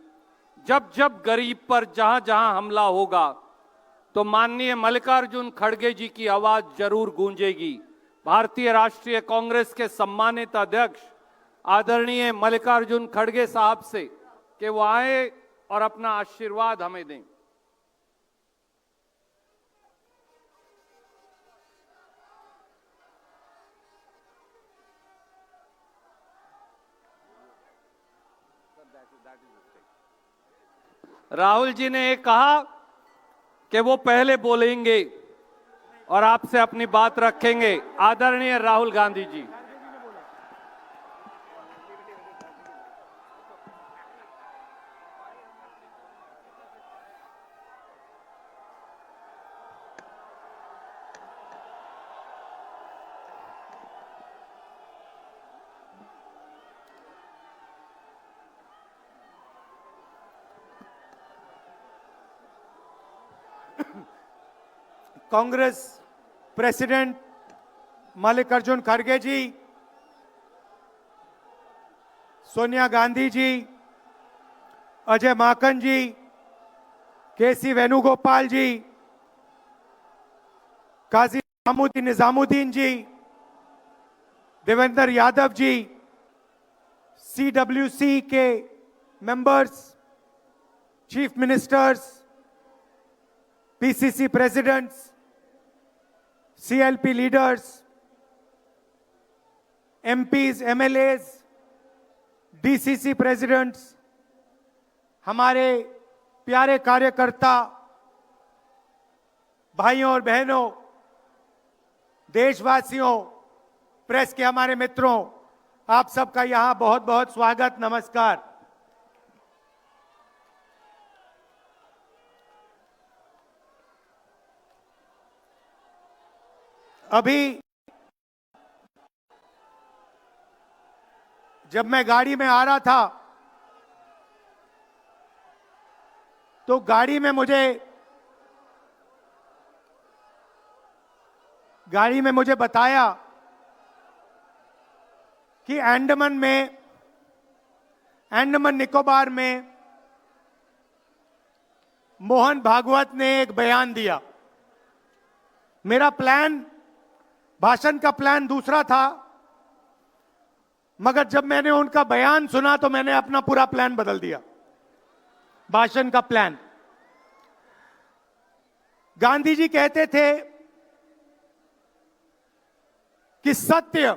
जब जब गरीब पर जहां जहां हमला होगा तो माननीय मल्लिकार्जुन खड़गे जी की आवाज जरूर गूंजेगी। भारतीय राष्ट्रीय कांग्रेस के सम्मानित अध्यक्ष आदरणीय मल्लिकार्जुन खड़गे साहब से कि वो आए और अपना आशीर्वाद हमें दें। राहुल जी ने ये कहा कि वो पहले बोलेंगे और आपसे अपनी बात रखेंगे। आदरणीय राहुल गांधी जी। कांग्रेस प्रेसिडेंट मल्लिकार्जुन खड़गे जी, सोनिया गांधी जी, अजय माकन जी, केसी वेणुगोपाल जी, काजी निजामुद्दीन जी, देवेंद्र यादव जी, CWC के members, chief ministers, PCC presidents, CLP leaders, MPs, MLAs, DCC presidents, हमारे प्यारे कार्यकर्ता भाइयों और बहनों, देशवासियों, प्रेस के हमारे मित्रों, आप सबका यहां बहुत बहुत स्वागत, नमस्कार। अभी जब मैं गाड़ी में आ रहा था तो गाड़ी में मुझे बताया कि अंडमान निकोबार में मोहन भागवत ने एक बयान दिया। मेरा भाषण का प्लान दूसरा था, मगर जब मैंने उनका बयान सुना तो मैंने अपना पूरा प्लान बदल दिया, भाषण का प्लान। गांधी जी कहते थे कि सत्य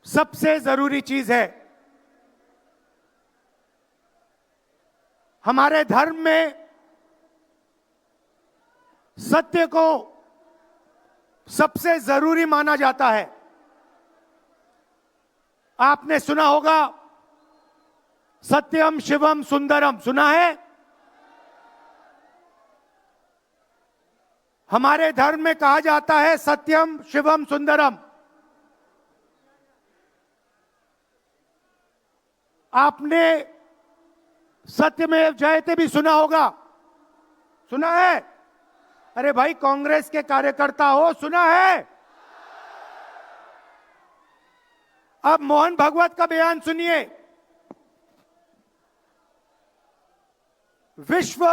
सबसे जरूरी चीज है। हमारे धर्म में सत्य को सबसे जरूरी माना जाता है। आपने सुना होगा सत्यम शिवम सुंदरम, सुना है? हमारे धर्म में कहा जाता है सत्यम शिवम सुंदरम। आपने सत्यमेव जयते भी सुना होगा, सुना है? अरे भाई, कांग्रेस के कार्यकर्ता हो, सुना है? अब मोहन भागवत का बयान सुनिए। विश्व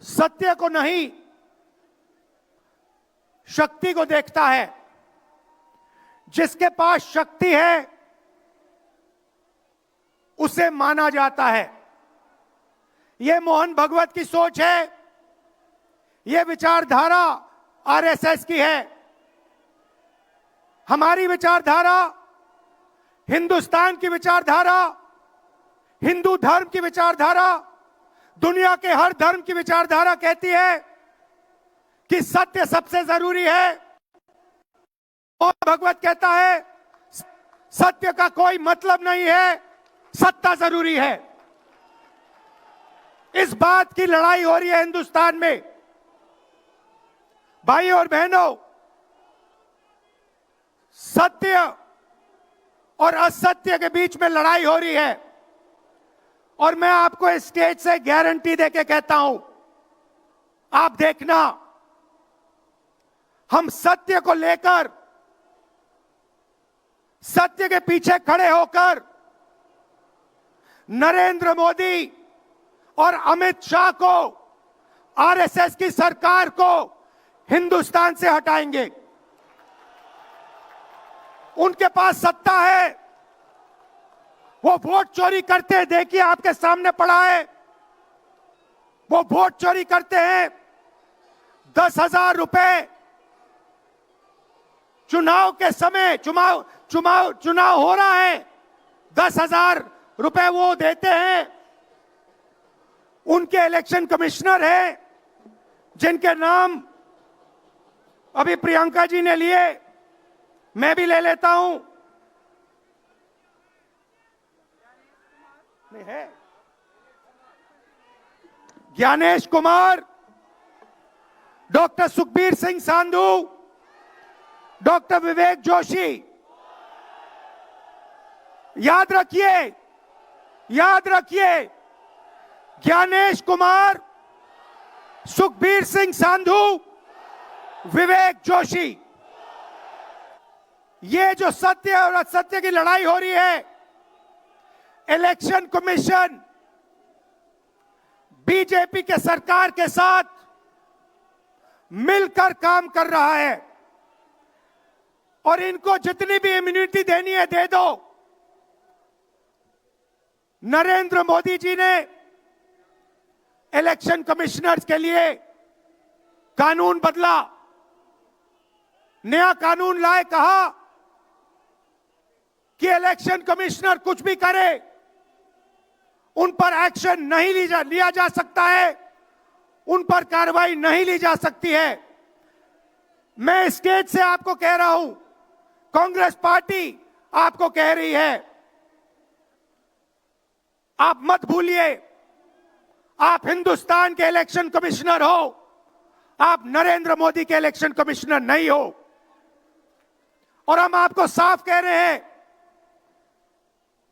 सत्य को नहीं, शक्ति को देखता है। जिसके पास शक्ति है उसे माना जाता है। यह मोहन भागवत की सोच है, यह विचारधारा आरएसएस की है। हमारी विचारधारा, हिंदुस्तान की विचारधारा, हिंदू धर्म की विचारधारा, दुनिया के हर धर्म की विचारधारा कहती है कि सत्य सबसे जरूरी है। और भगवत कहता है सत्य का कोई मतलब नहीं है, सत्ता जरूरी है। इस बात की लड़ाई हो रही है हिंदुस्तान में। भाइयों और बहनों, सत्य और असत्य के बीच में लड़ाई हो रही है। और मैं आपको इस स्टेज से गारंटी देके कहता हूं, आप देखना, हम सत्य को लेकर, सत्य के पीछे खड़े होकर नरेंद्र मोदी और अमित शाह को, आरएसएस की सरकार को हिंदुस्तान से हटाएंगे। उनके पास सत्ता है, वो वोट चोरी करते हैं। देखिए, आपके सामने पड़ा है, वो वोट चोरी करते हैं। 10,000 रुपए चुनाव के समय, चुनाव हो रहा है, 10,000 रुपए वो देते हैं। उनके इलेक्शन कमिश्नर हैं, जिनके नाम अभी प्रियंका जी ने लिए, मैं भी ले लेता हूं। नहीं है? Gyanesh Kumar, doctor Sukhbir Singh Sandhu, doctor Vivek Joshi. याद रखिए, ज्ञानेश कुमार, सुखबीर सिंह सांधू, विवेक जोशी। ये जो सत्य और असत्य की लड़ाई हो रही है, इलेक्शन कमीशन बीजेपी के सरकार के साथ मिलकर काम कर रहा है और इनको जितनी भी इम्यूनिटी देनी है दे दो। नरेंद्र मोदी जी ने इलेक्शन कमिश्नर्स के लिए कानून बदला, नया कानून लाए, कहा कि इलेक्शन कमिश्नर कुछ भी करे उन पर एक्शन नहीं लिया जा सकता है, उन पर कार्रवाई नहीं ली जा सकती है। मैं स्टेज से आपको कह रहा हूं, कांग्रेस पार्टी आपको कह रही है, आप मत भूलिए, आप हिंदुस्तान के इलेक्शन कमिश्नर हो, आप नरेंद्र मोदी के इलेक्शन कमिश्नर नहीं हो। और हम आपको साफ कह रहे हैं,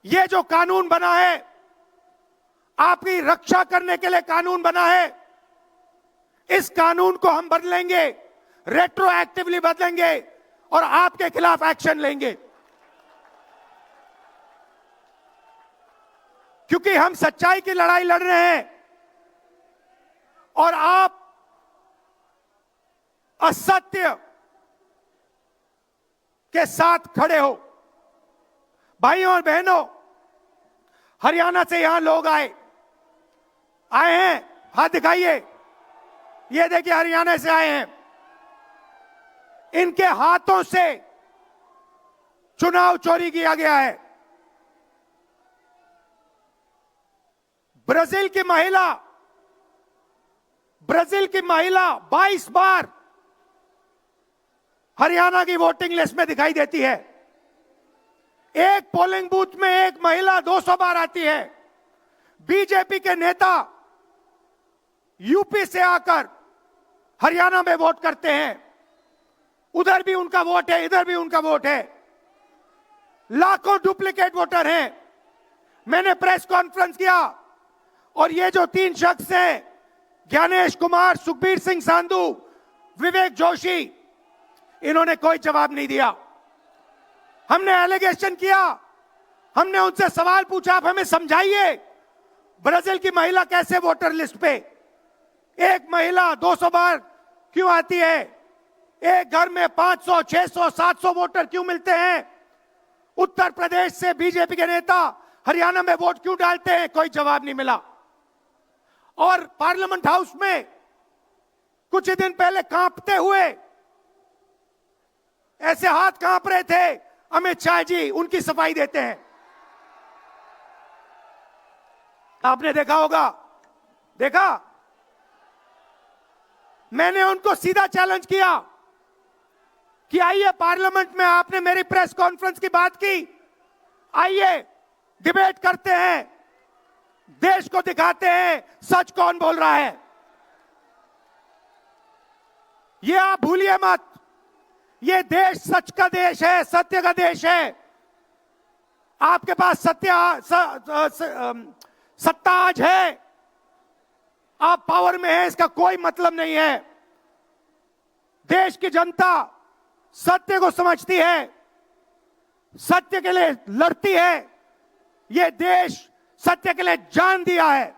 यह जो कानून बना है आपकी रक्षा करने के लिए कानून बना है। इस कानून को हम बदलेंगे, रेट्रोएक्टिवली बदलेंगे और आपके खिलाफ एक्शन लेंगे, क्योंकि हम सच्चाई की लड़ाई लड़ रहे हैं और आप असत्य के साथ खड़े हो। भाइयों और बहनों, हरियाणा से यहां लोग आए हैं, हाथ दिखाइए। ये देखिए, हरियाणा से आए हैं। इनके हाथों से चुनाव चोरी किया गया है। ब्राजील की महिला 22 बार हरियाणा की वोटिंग लिस्ट में दिखाई देती है। एक पोलिंग बूथ में एक महिला 200 बार आती है। बीजेपी के नेता यूपी से आकर हरियाणा में वोट करते हैं, उधर भी उनका वोट है, इधर भी उनका वोट है। लाखों डुप्लीकेट वोटर हैं। मैंने प्रेस कॉन्फ्रेंस किया और ये जो 3 शख्स हैं, ज्ञानेश कुमार, सुखबीर सिंह सांधू, विवेक जोशी, इन्होंने कोई जवाब नहीं दिया। हमने एलिगेशन किया, हमने उनसे सवाल पूछा, आप हमें समझाइए ब्राजील की महिला कैसे वोटर लिस्ट पे, एक महिला 200 बार क्यों आती है, एक घर में 500, 600, 700 वोटर क्यों मिलते हैं, उत्तर प्रदेश से बीजेपी के नेता हरियाणा में वोट क्यों डालते हैं, कोई जवाब नहीं मिला। और पार्लियामेंट हाउस में कुछ ही दिन पहले कांपते हुए, ऐसे हाथ कांप रहे थे, अमित शाह जी उनकी सफाई देते हैं। आपने देखा होगा, देखा, मैंने उनको सीधा चैलेंज किया कि आइए पार्लियामेंट में, आपने मेरी प्रेस कॉन्फ्रेंस की बात की, आइए डिबेट करते हैं, देश को दिखाते हैं सच कौन बोल रहा है। ये आप भूलिए मत, ये देश सच का देश है, सत्य का देश है। आपके पास सत्ता आज है, आप पावर में हैं, इसका कोई मतलब नहीं है। देश की जनता सत्य को समझती है, सत्य के लिए लड़ती है। ये देश सत्य के लिए जान दिया है।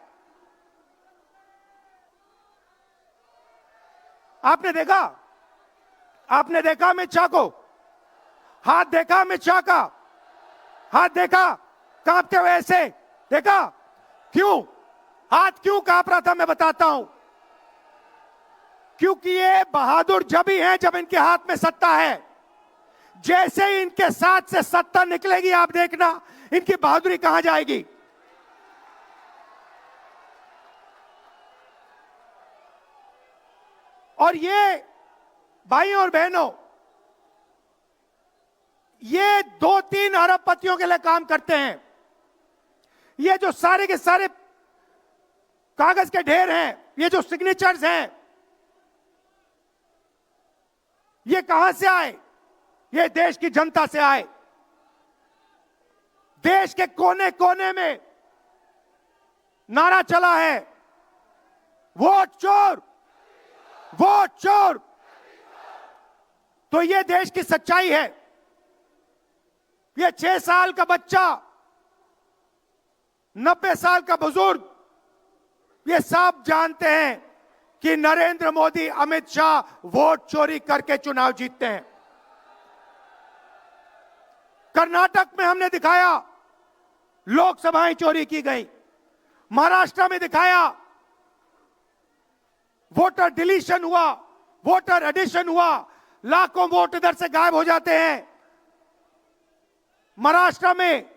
आपने देखा अमित शाह को, हाथ देखा अमित शाह का, हाथ देखा कांपते हुए ऐसे देखा, क्यों हाथ क्यों कांप रहा था, मैं बताता हूं। क्योंकि ये बहादुर जब ही हैं जब इनके हाथ में सत्ता है। जैसे ही इनके साथ से सत्ता निकलेगी, आप देखना इनकी बहादुरी कहां जाएगी। और ये भाइयों और बहनों, ये 2-3 अरबपतियों के लिए काम करते हैं। ये जो सारे के सारे कागज के ढेर हैं, ये जो सिग्नेचर्स हैं, ये कहां से आए? ये देश की जनता से आए। देश के कोने कोने में नारा चला है, वोट चोर, वोट चोर। तो ये देश की सच्चाई है। ये 6 साल का बच्चा, 90 साल का बुजुर्ग, ये सब जानते हैं कि नरेंद्र मोदी, अमित शाह वोट चोरी करके चुनाव जीतते हैं। कर्नाटक में हमने दिखाया लोकसभाएं चोरी की गई, महाराष्ट्र में दिखाया वोटर डिलीशन हुआ, वोटर एडिशन हुआ, लाखों वोट इधर से गायब हो जाते हैं। महाराष्ट्र में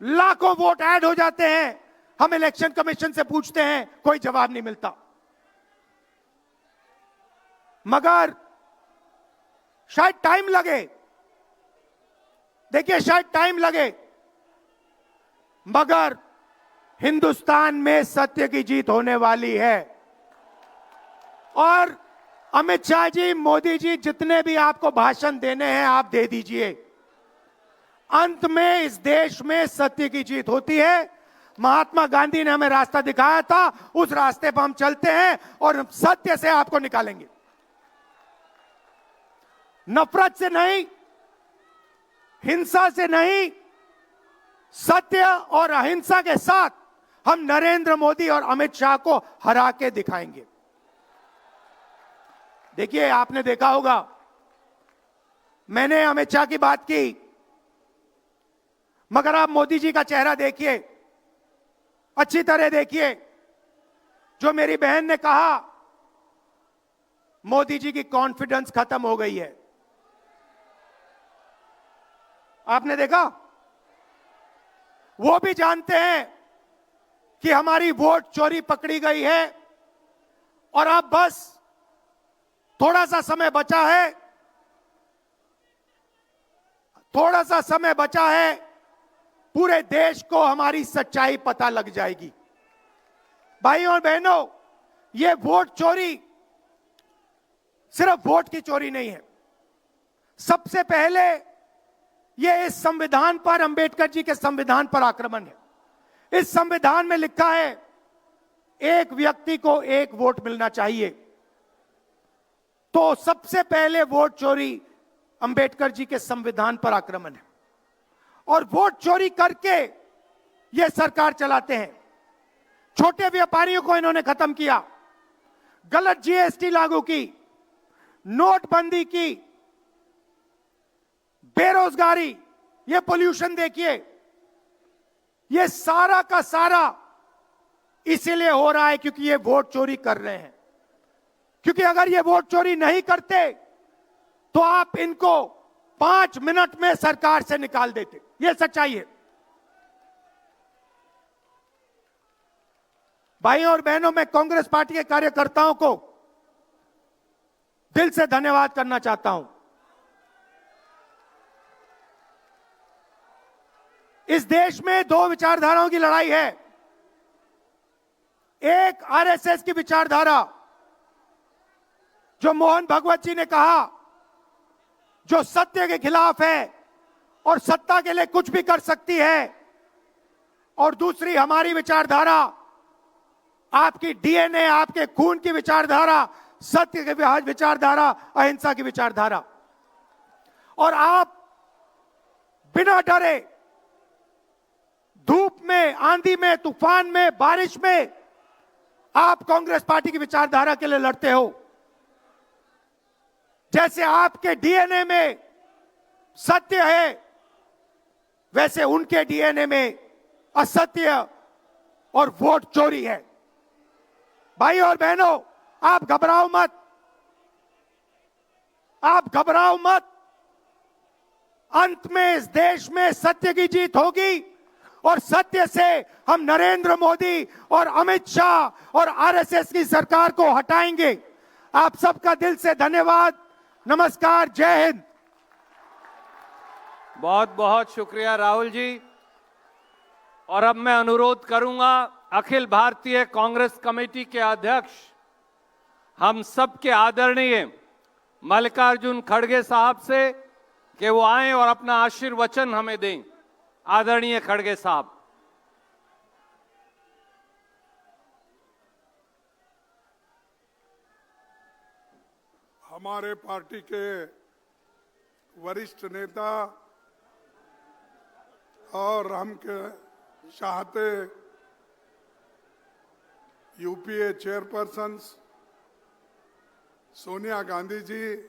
लाखों वोट ऐड हो जाते हैं। हम इलेक्शन कमीशन से पूछते हैं, कोई जवाब नहीं मिलता। मगर शायद टाइम लगे, देखिए शायद टाइम लगे, मगर हिंदुस्तान में सत्य की जीत होने वाली है। और अमित शाह जी, मोदी जी, जितने भी आपको भाषण देने हैं आप दे दीजिए। अंत में इस देश में सत्य की जीत होती है। महात्मा गांधी ने हमें रास्ता दिखाया था, उस रास्ते पर हम चलते हैं और सत्य से आपको निकालेंगे। नफरत से नहीं, हिंसा से नहीं, सत्य और अहिंसा के साथ हम नरेंद्र मोदी और अमित शाह को हरा के दिखाएंगे। देखिए, आपने देखा होगा, मैंने अमित शाह की बात की, मगर आप मोदी जी का चेहरा देखिए, अच्छी तरह देखिए। जो मेरी बहन ने कहा, मोदी जी की कॉन्फिडेंस खत्म हो गई है। आपने देखा, वो भी जानते हैं कि हमारी वोट चोरी पकड़ी गई है और अब बस थोड़ा सा समय बचा है, थोड़ा सा समय बचा है, पूरे देश को हमारी सच्चाई पता लग जाएगी। भाइयों और बहनों, ये वोट चोरी सिर्फ वोट की चोरी नहीं है। सबसे पहले ये इस संविधान पर, अंबेडकर जी के संविधान पर आक्रमण है। इस संविधान में लिखा है एक व्यक्ति को एक वोट मिलना चाहिए। तो सबसे पहले वोट चोरी अंबेडकर जी के संविधान पर आक्रमण है। और वोट चोरी करके ये सरकार चलाते हैं। छोटे व्यापारियों को इन्होंने खत्म किया, गलत जीएसटी लागू की, नोटबंदी की, बेरोजगारी, ये पोल्यूशन देखिए, ये सारा का सारा इसीलिए हो रहा है क्योंकि ये वोट चोरी कर रहे हैं। क्योंकि अगर ये वोट चोरी नहीं करते तो आप इनको 5 मिनट में सरकार से निकाल देते। ये सच्चाई है। भाइयों और बहनों, मैं कांग्रेस पार्टी के कार्यकर्ताओं को दिल से धन्यवाद करना चाहता हूं। इस देश में 2 विचारधाराओं की लड़ाई है। एक आरएसएस की विचारधारा, जो मोहन भगवत जी ने कहा, जो सत्य के खिलाफ है और सत्ता के लिए कुछ भी कर सकती है। और दूसरी हमारी विचारधारा, आपकी डीएनए, आपके खून की विचारधारा, सत्य की विचारधारा, अहिंसा की विचारधारा। और आप बिना डरे, धूप में, आंधी में, तूफान में, बारिश में, आप कांग्रेस पार्टी की विचारधारा के लिए लड़ते हो। जैसे आपके डीएनए में सत्य है, वैसे उनके डीएनए में असत्य और वोट चोरी है। भाइयों और बहनों, आप घबराओ मत, आप घबराओ मत। अंत में इस देश में सत्य की जीत होगी और सत्य से हम नरेंद्र मोदी और अमित शाह और आरएसएस की सरकार को हटाएंगे। आप सबका दिल से धन्यवाद। नमस्कार, जय हिंद। बहुत बहुत शुक्रिया राहुल जी। और अब मैं अनुरोध करूंगा अखिल भारतीय कांग्रेस कमेटी के अध्यक्ष, हम सबके आदरणीय मल्लिकार्जुन खड़गे साहब से कि वो आएं और अपना आशीर्वचन हमें दें। आदरणीय खड़गे साहब। हमारे पार्टी के वरिष्ठ नेता और हम के चाहते यूपीए चेयरपर्सन सोनिया गांधी जी,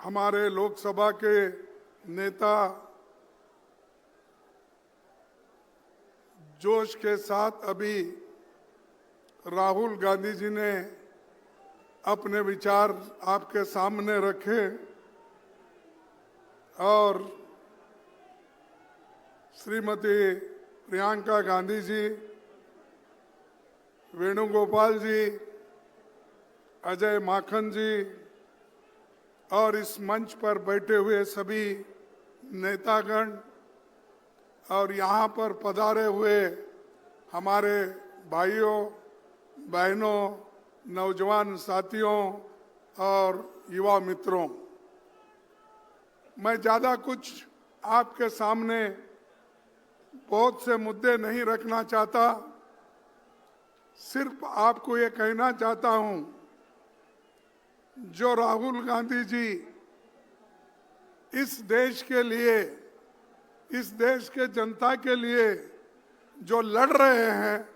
हमारे लोकसभा के नेता जोश के साथ अभी राहुल गांधी जी ने अपने विचार आपके सामने रखे और श्रीमती प्रियंका गांधी जी, वेणुगोपाल जी, अजय माखन जी और इस मंच पर बैठे हुए सभी नेतागण और यहाँ पर पधारे हुए हमारे भाइयों बहनों, नौजवान साथियों और युवा मित्रों, मैं ज़्यादा कुछ आपके सामने बहुत से मुद्दे नहीं रखना चाहता। सिर्फ आपको ये कहना चाहता हूँ, जो राहुल गांधी जी इस देश के लिए, इस देश के जनता के लिए जो लड़ रहे हैं,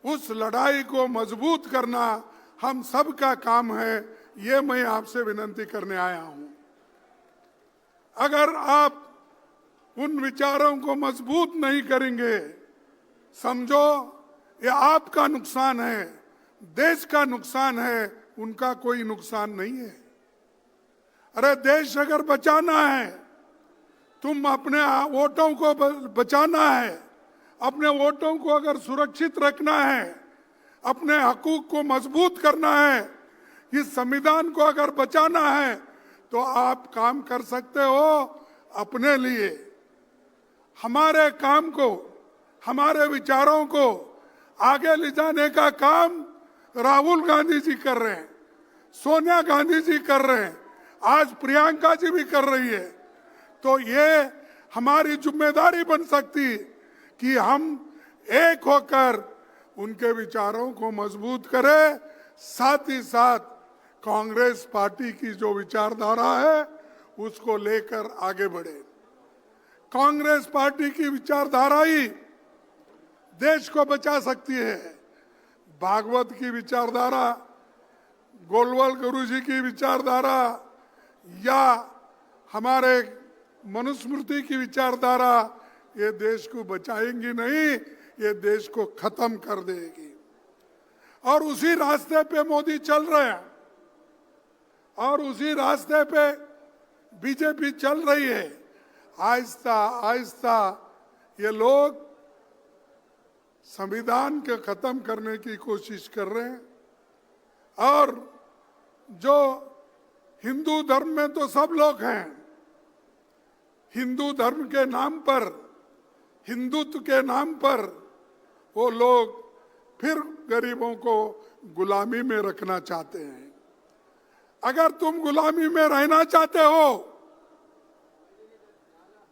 उस लड़ाई को मजबूत करना हम सब का काम है। ये मैं आपसे विनती करने आया हूं। अगर आप उन विचारों को मजबूत नहीं करेंगे, समझो ये आपका नुकसान है, देश का नुकसान है, उनका कोई नुकसान नहीं है। अरे देश अगर बचाना है, तुम अपने वोटों को बचाना है, अपने वोटों को अगर सुरक्षित रखना है, अपने हकूक को मजबूत करना है, इस संविधान को अगर बचाना है, तो आप काम कर सकते हो अपने लिए। हमारे काम को, हमारे विचारों को आगे ले जाने का काम राहुल गांधी जी कर रहे हैं, सोनिया गांधी जी कर रहे हैं, आज प्रियंका जी भी कर रही है। तो ये हमारी जिम्मेदारी बन सकती कि हम एक होकर उनके विचारों को मजबूत करें, साथ ही साथ कांग्रेस पार्टी की जो विचारधारा है उसको लेकर आगे बढ़े। कांग्रेस पार्टी की विचारधारा ही देश को बचा सकती है। भागवत की विचारधारा, गोलवाल गुरुजी की विचारधारा या हमारे मनुस्मृति की विचारधारा ये देश को बचाएंगी नहीं, ये देश को खत्म कर देगी। और उसी रास्ते पे मोदी चल रहे हैं और उसी रास्ते पे बीजेपी चल रही है। आहिस्ता आहिस्ता ये लोग संविधान के खत्म करने की कोशिश कर रहे हैं। और जो हिंदू धर्म में तो सब लोग हैं, हिंदू धर्म के नाम पर, हिंदुत्व के नाम पर वो लोग फिर गरीबों को गुलामी में रखना चाहते हैं। अगर तुम गुलामी में रहना चाहते हो,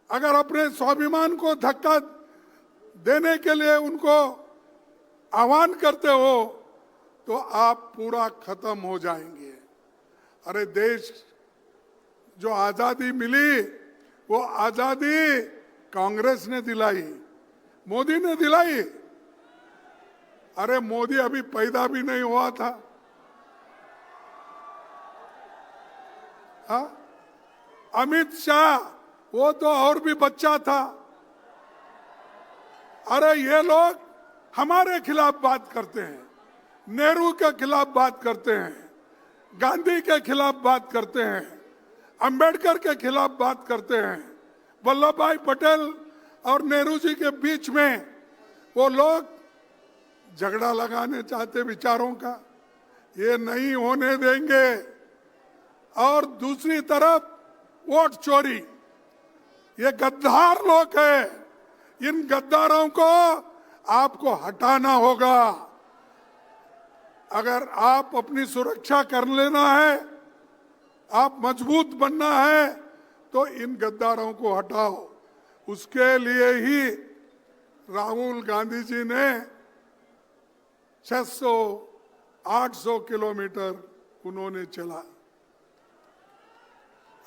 अगर अपने स्वाभिमान को धक्का देने के लिए उनको आह्वान करते हो, तो आप पूरा खत्म हो जाएंगे। अरे देश जो आजादी मिली, वो आजादी कांग्रेस ने दिलाई, मोदी ने दिलाई। अरे मोदी अभी पैदा भी नहीं हुआ था। हा? अमित शाह वो तो और भी बच्चा था। अरे ये लोग हमारे खिलाफ बात करते हैं, नेहरू के खिलाफ बात करते हैं, गांधी के खिलाफ बात करते हैं, अंबेडकर के खिलाफ बात करते हैं। वल्लभ भाई पटेल और नेहरू जी के बीच में वो लोग झगड़ा लगाने चाहते विचारों का, ये नहीं होने देंगे। और दूसरी तरफ वोट चोरी, ये गद्दार लोग हैं, इन गद्दारों को आपको हटाना होगा। अगर आप अपनी सुरक्षा कर लेना है, आप मजबूत बनना है, तो इन गद्दारों को हटाओ। उसके लिए ही राहुल गांधी जी ने 600-800 किलोमीटर उन्होंने चला।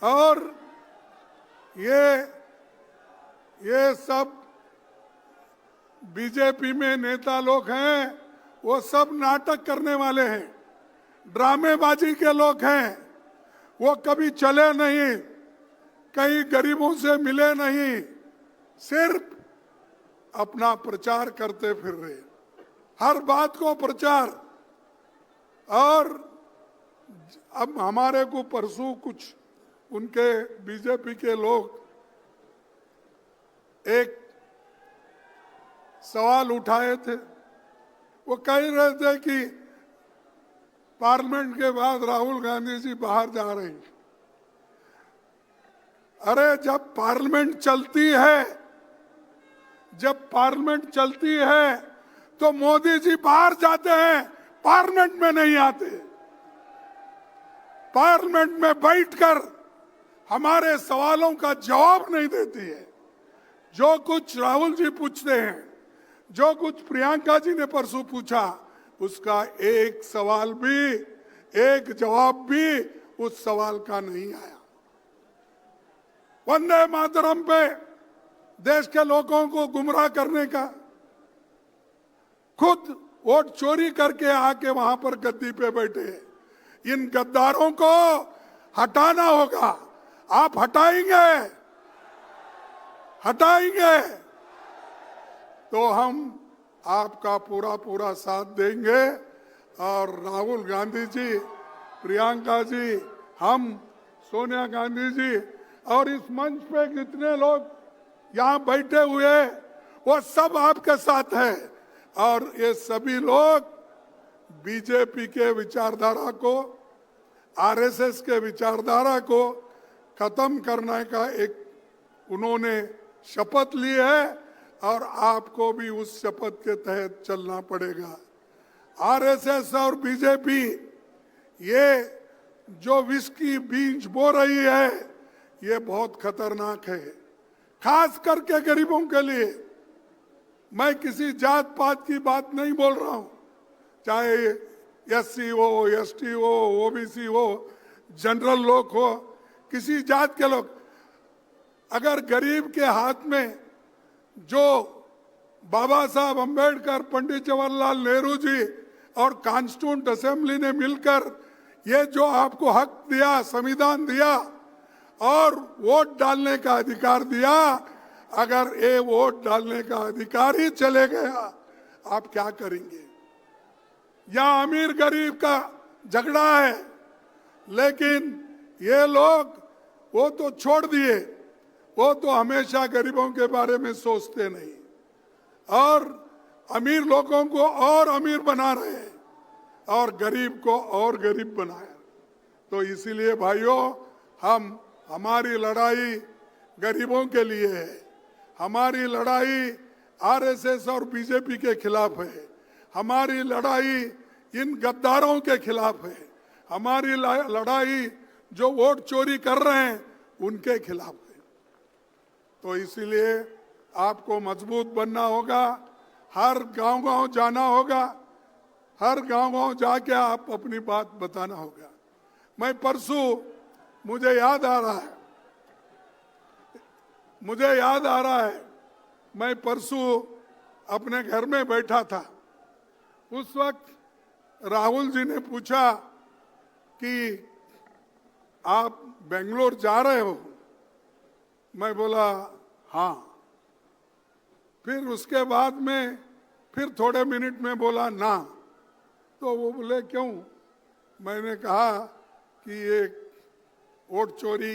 और ये सब बीजेपी में नेता लोग हैं, वो सब नाटक करने वाले हैं, ड्रामेबाजी के लोग हैं। वो कभी चले नहीं, कहीं गरीबों से मिले नहीं, सिर्फ अपना प्रचार करते फिर रहे, हर बात को प्रचार। और अब हमारे को परसों कुछ उनके बीजेपी के लोग एक सवाल उठाए थे। वो कह रहे थे कि पार्लियामेंट के बाद राहुल गांधी जी बाहर जा रहे हैं। अरे जब पार्लियामेंट चलती है, जब पार्लियामेंट चलती है तो मोदी जी बाहर जाते हैं, पार्लियामेंट में नहीं आते। पार्लियामेंट में बैठकर हमारे सवालों का जवाब नहीं देती है। जो कुछ राहुल जी पूछते हैं, जो कुछ प्रियंका जी ने परसों पूछा, उसका एक सवाल भी, एक जवाब भी उस सवाल का नहीं आया। वंदे मातरम पे देश के लोगों को गुमराह करने का, खुद वोट चोरी करके आके वहां पर गद्दी पे बैठे। इन गद्दारों को हटाना होगा। आप हटाएंगे? हटाएंगे तो हम आपका पूरा पूरा साथ देंगे। और राहुल गांधी जी, प्रियंका जी, हम, सोनिया गांधी जी और इस मंच पे कितने लोग यहाँ बैठे हुए, वो सब आपके साथ हैं। और ये सभी लोग बीजेपी के विचारधारा को, आरएसएस के विचारधारा को खत्म करने का एक उन्होंने शपथ ली है और आपको भी उस शपथ के तहत चलना पड़ेगा। आरएसएस और बीजेपी ये जो विष की बीज बो रही है, ये बहुत खतरनाक है, खास करके गरीबों के लिए। मैं किसी जात पात की बात नहीं बोल रहा हूं, चाहे एससी हो, एसटी हो, ओबीसी हो, जनरल लोग हो, किसी जात के लोग। अगर गरीब के हाथ में जो बाबा साहब अंबेडकर, पंडित जवाहरलाल नेहरू जी और कॉन्स्टिट्यूंट असेंबली ने मिलकर ये जो आपको हक दिया, संविधान दिया और वोट डालने का अधिकार दिया, अगर ये वोट डालने का अधिकार ही चले गया, आप क्या करेंगे? यहाँ अमीर गरीब का झगड़ा है, लेकिन ये लोग वो तो छोड़ दिए, वो तो हमेशा गरीबों के बारे में सोचते नहीं और अमीर लोगों को और अमीर बना रहे हैं और गरीब को और गरीब बनाया। तो इसीलिए भाइयों, हमारी लड़ाई गरीबों के लिए है, हमारी लड़ाई आरएसएस और बीजेपी के खिलाफ है, हमारी लड़ाई इन गद्दारों के खिलाफ है, हमारी लड़ाई जो वोट चोरी कर रहे हैं उनके खिलाफ है। तो इसीलिए आपको मजबूत बनना होगा, हर गांव-गांव जाना होगा, हर गांव-गांव जाके आप अपनी बात बताना होगा। मैं परसों, मुझे याद आ रहा है, मैं परसों अपने घर में बैठा था। उस वक्त राहुल जी ने पूछा कि आप बेंगलोर जा रहे हो? मैं बोला हाँ। फिर उसके बाद में फिर थोड़े मिनट में बोला ना। तो वो बोले क्यों? मैंने कहा कि ये वोट चोरी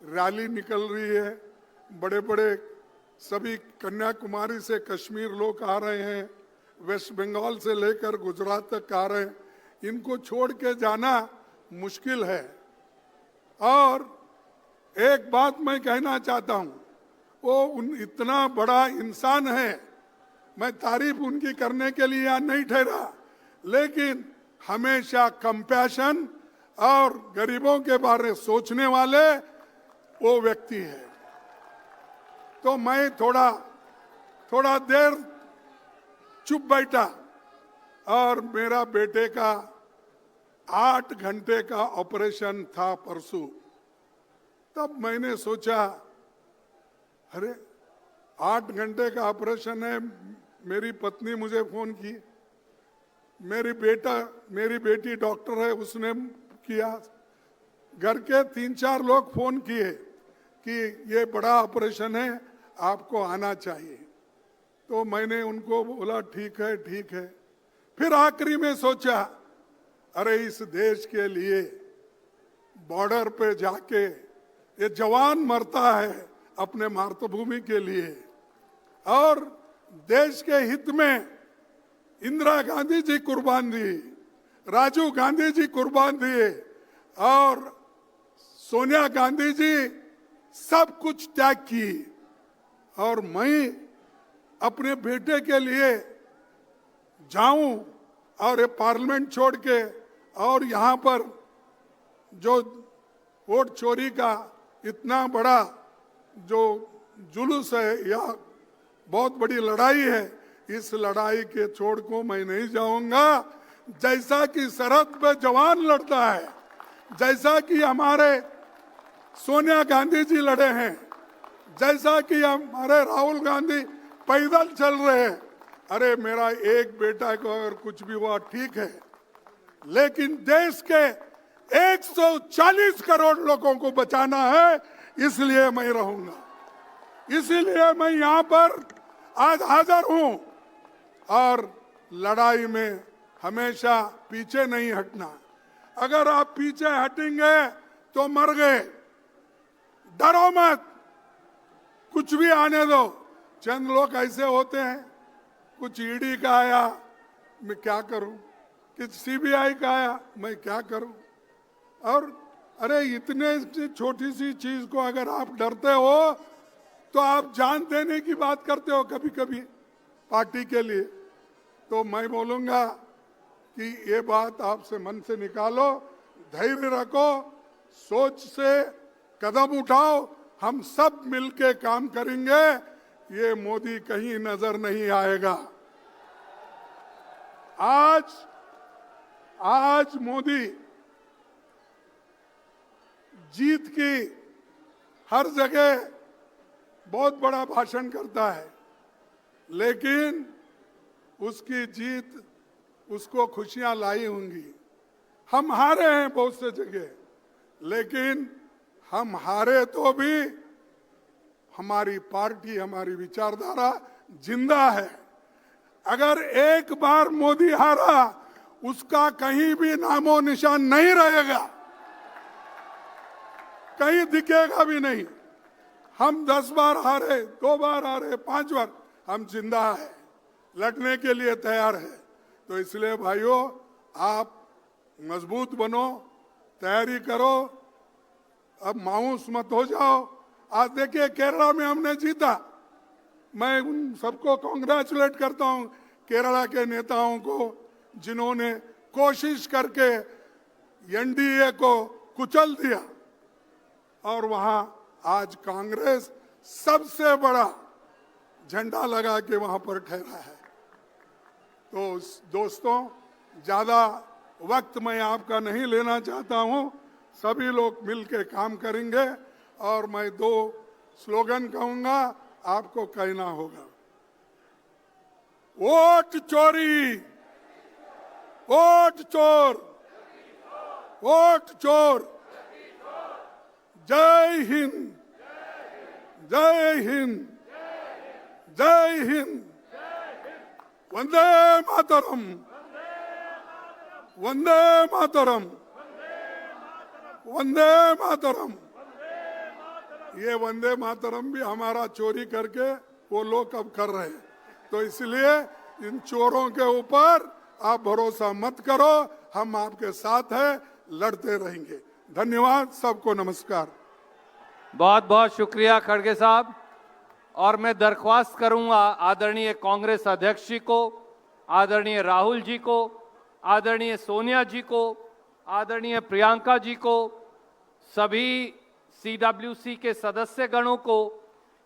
रैली निकल रही है, बड़े बड़े सभी कन्याकुमारी से कश्मीर लोग आ रहे हैं, वेस्ट बंगाल से लेकर गुजरात तक आ रहे हैं, इनको छोड़ के जाना मुश्किल है। और एक बात मैं कहना चाहता हूं, वो इतना बड़ा इंसान है, मैं तारीफ उनकी करने के लिए यहाँ नहीं ठहरा, लेकिन हमेशा कंपैशन और गरीबों के बारे में सोचने वाले वो व्यक्ति है। तो मैं थोड़ा देर चुप बैठा और मेरा बेटे का 8 घंटे का ऑपरेशन था परसों। तब मैंने सोचा, अरे 8 घंटे का ऑपरेशन है। मेरी पत्नी मुझे फोन की, मेरी बेटी डॉक्टर है, उसने किया। घर के 3-4 लोग फोन किए कि ये बड़ा ऑपरेशन है, आपको आना चाहिए। तो मैंने उनको बोला ठीक है ठीक है। फिर आखिरी में सोचा, अरे इस देश के लिए बॉर्डर पे जाके ये जवान मरता है अपने मातृभूमि के लिए, और देश के हित में इंदिरा गांधी जी कुर्बान दी, राजीव गांधी जी कुर्बान दिए, और सोनिया गांधी जी सब कुछ त्याग की, और मैं अपने बेटे के लिए जाऊं और ये पार्लियामेंट छोड़ के और यहाँ पर जो वोट चोरी का इतना बड़ा जो जुलूस है या बहुत बड़ी लड़ाई है, इस लड़ाई के छोड़ को मैं नहीं जाऊंगा। जैसा कि सरहद पे जवान लड़ता है, जैसा कि हमारे सोनिया गांधी जी लड़े हैं, जैसा कि हमारे राहुल गांधी पैदल चल रहे हैं। अरे मेरा एक बेटा को अगर कुछ भी हुआ ठीक है, लेकिन देश के 140 करोड़ लोगों को बचाना है, इसलिए मैं रहूंगा। इसीलिए मैं यहाँ पर आज हाजिर हूं, और लड़ाई में हमेशा पीछे नहीं हटना। अगर आप पीछे हटेंगे तो मर गए। डरो मत, कुछ भी आने दो। चंद लोग ऐसे होते हैं, कुछ ईडी का आया मैं क्या करूं, कुछ सीबीआई का आया मैं क्या करूं। और अरे इतने छोटी सी चीज को अगर आप डरते हो तो आप जान देने की बात करते हो कभी कभी पार्टी के लिए। तो मैं बोलूंगा कि ये बात आपसे मन से निकालो, धैर्य रखो, सोच से कदम उठाओ, हम सब मिलके काम करेंगे, ये मोदी कहीं नजर नहीं आएगा। आज मोदी जीत की हर जगह बहुत बड़ा भाषण करता है, लेकिन उसकी जीत उसको खुशियां लाई होंगी। हम हारे हैं बहुत से जगह, लेकिन हम हारे तो भी हमारी पार्टी, हमारी विचारधारा जिंदा है। अगर एक बार मोदी हारा, उसका कहीं भी नामो निशान नहीं रहेगा, कहीं दिखेगा भी नहीं। हम 10 बार हारे, 2 बार हारे, 5 बार, हम जिंदा है, लड़ने के लिए तैयार है। तो इसलिए भाइयों, आप मजबूत बनो, तैयारी करो, अब मायूस मत हो जाओ। आज देखिए केरला में हमने जीता, मैं उन सबको कांग्रेचुलेट करता हूं, केरला के नेताओं को, जिन्होंने कोशिश करके एनडीए को कुचल दिया, और वहां आज कांग्रेस सबसे बड़ा झंडा लगा के वहां पर ठहरा है। तो दोस्तों, ज्यादा वक्त मैं आपका नहीं लेना चाहता हूं, सभी लोग मिलकर काम करेंगे, और मैं 2 स्लोगन कहूंगा, आपको कहना होगा। वोट चोरी, वोट चोर, वोट चोर। जय हिंद, जय हिंद, जय हिंद। वंदे मातरम, वंदे मातरम, वंदे मातरम। ये वंदे मातरम भी हमारा चोरी करके वो लोग अब कर रहे हैं। तो इसलिए इन चोरों के ऊपर आप भरोसा मत करो, हम आपके साथ हैं, लड़ते रहेंगे। धन्यवाद, सबको नमस्कार। बहुत बहुत शुक्रिया खड़गे साहब। और मैं दरख्वास्त करूंगा आदरणीय कांग्रेस अध्यक्ष जी को, आदरणीय राहुल जी को, आदरणीय सोनिया जी को, आदरणीय प्रियंका जी को, सभी सीडब्ल्यूसी के सदस्यगणों को,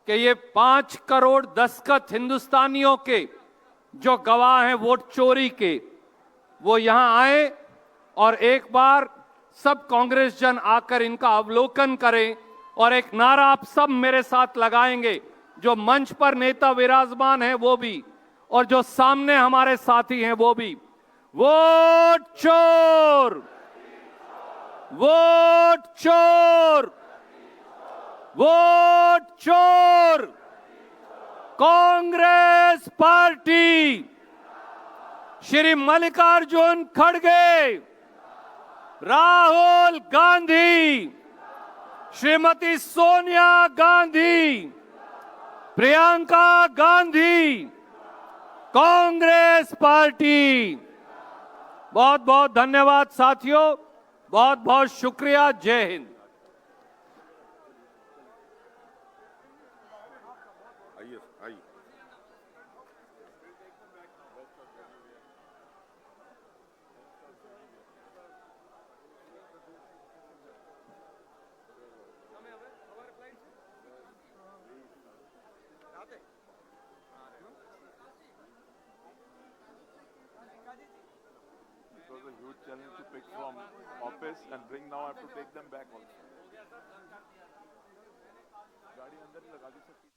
कि ये 5 करोड़ दस्तखत हिंदुस्तानियों के जो गवाह हैं वोट चोरी के, वो यहां आए और एक बार सब कांग्रेस जन आकर इनका अवलोकन करें, और एक नारा आप सब मेरे साथ लगाएंगे, जो मंच पर नेता विराजमान हैं वो भी, और जो सामने हमारे साथी हैं वो भी। वोट चोर, वोट चोर, वोट चोर। कांग्रेस पार्टी, श्री मल्लिकार्जुन खड़गे, राहुल गांधी, श्रीमती सोनिया गांधी, प्रियंका गांधी, कांग्रेस पार्टी। बहुत बहुत धन्यवाद साथियों, बहुत बहुत शुक्रिया। जय Hind. It was a huge challenge to pick from office and bring. Now I have to take them back also. गाड़ी अंदर ही लगा दी सकती।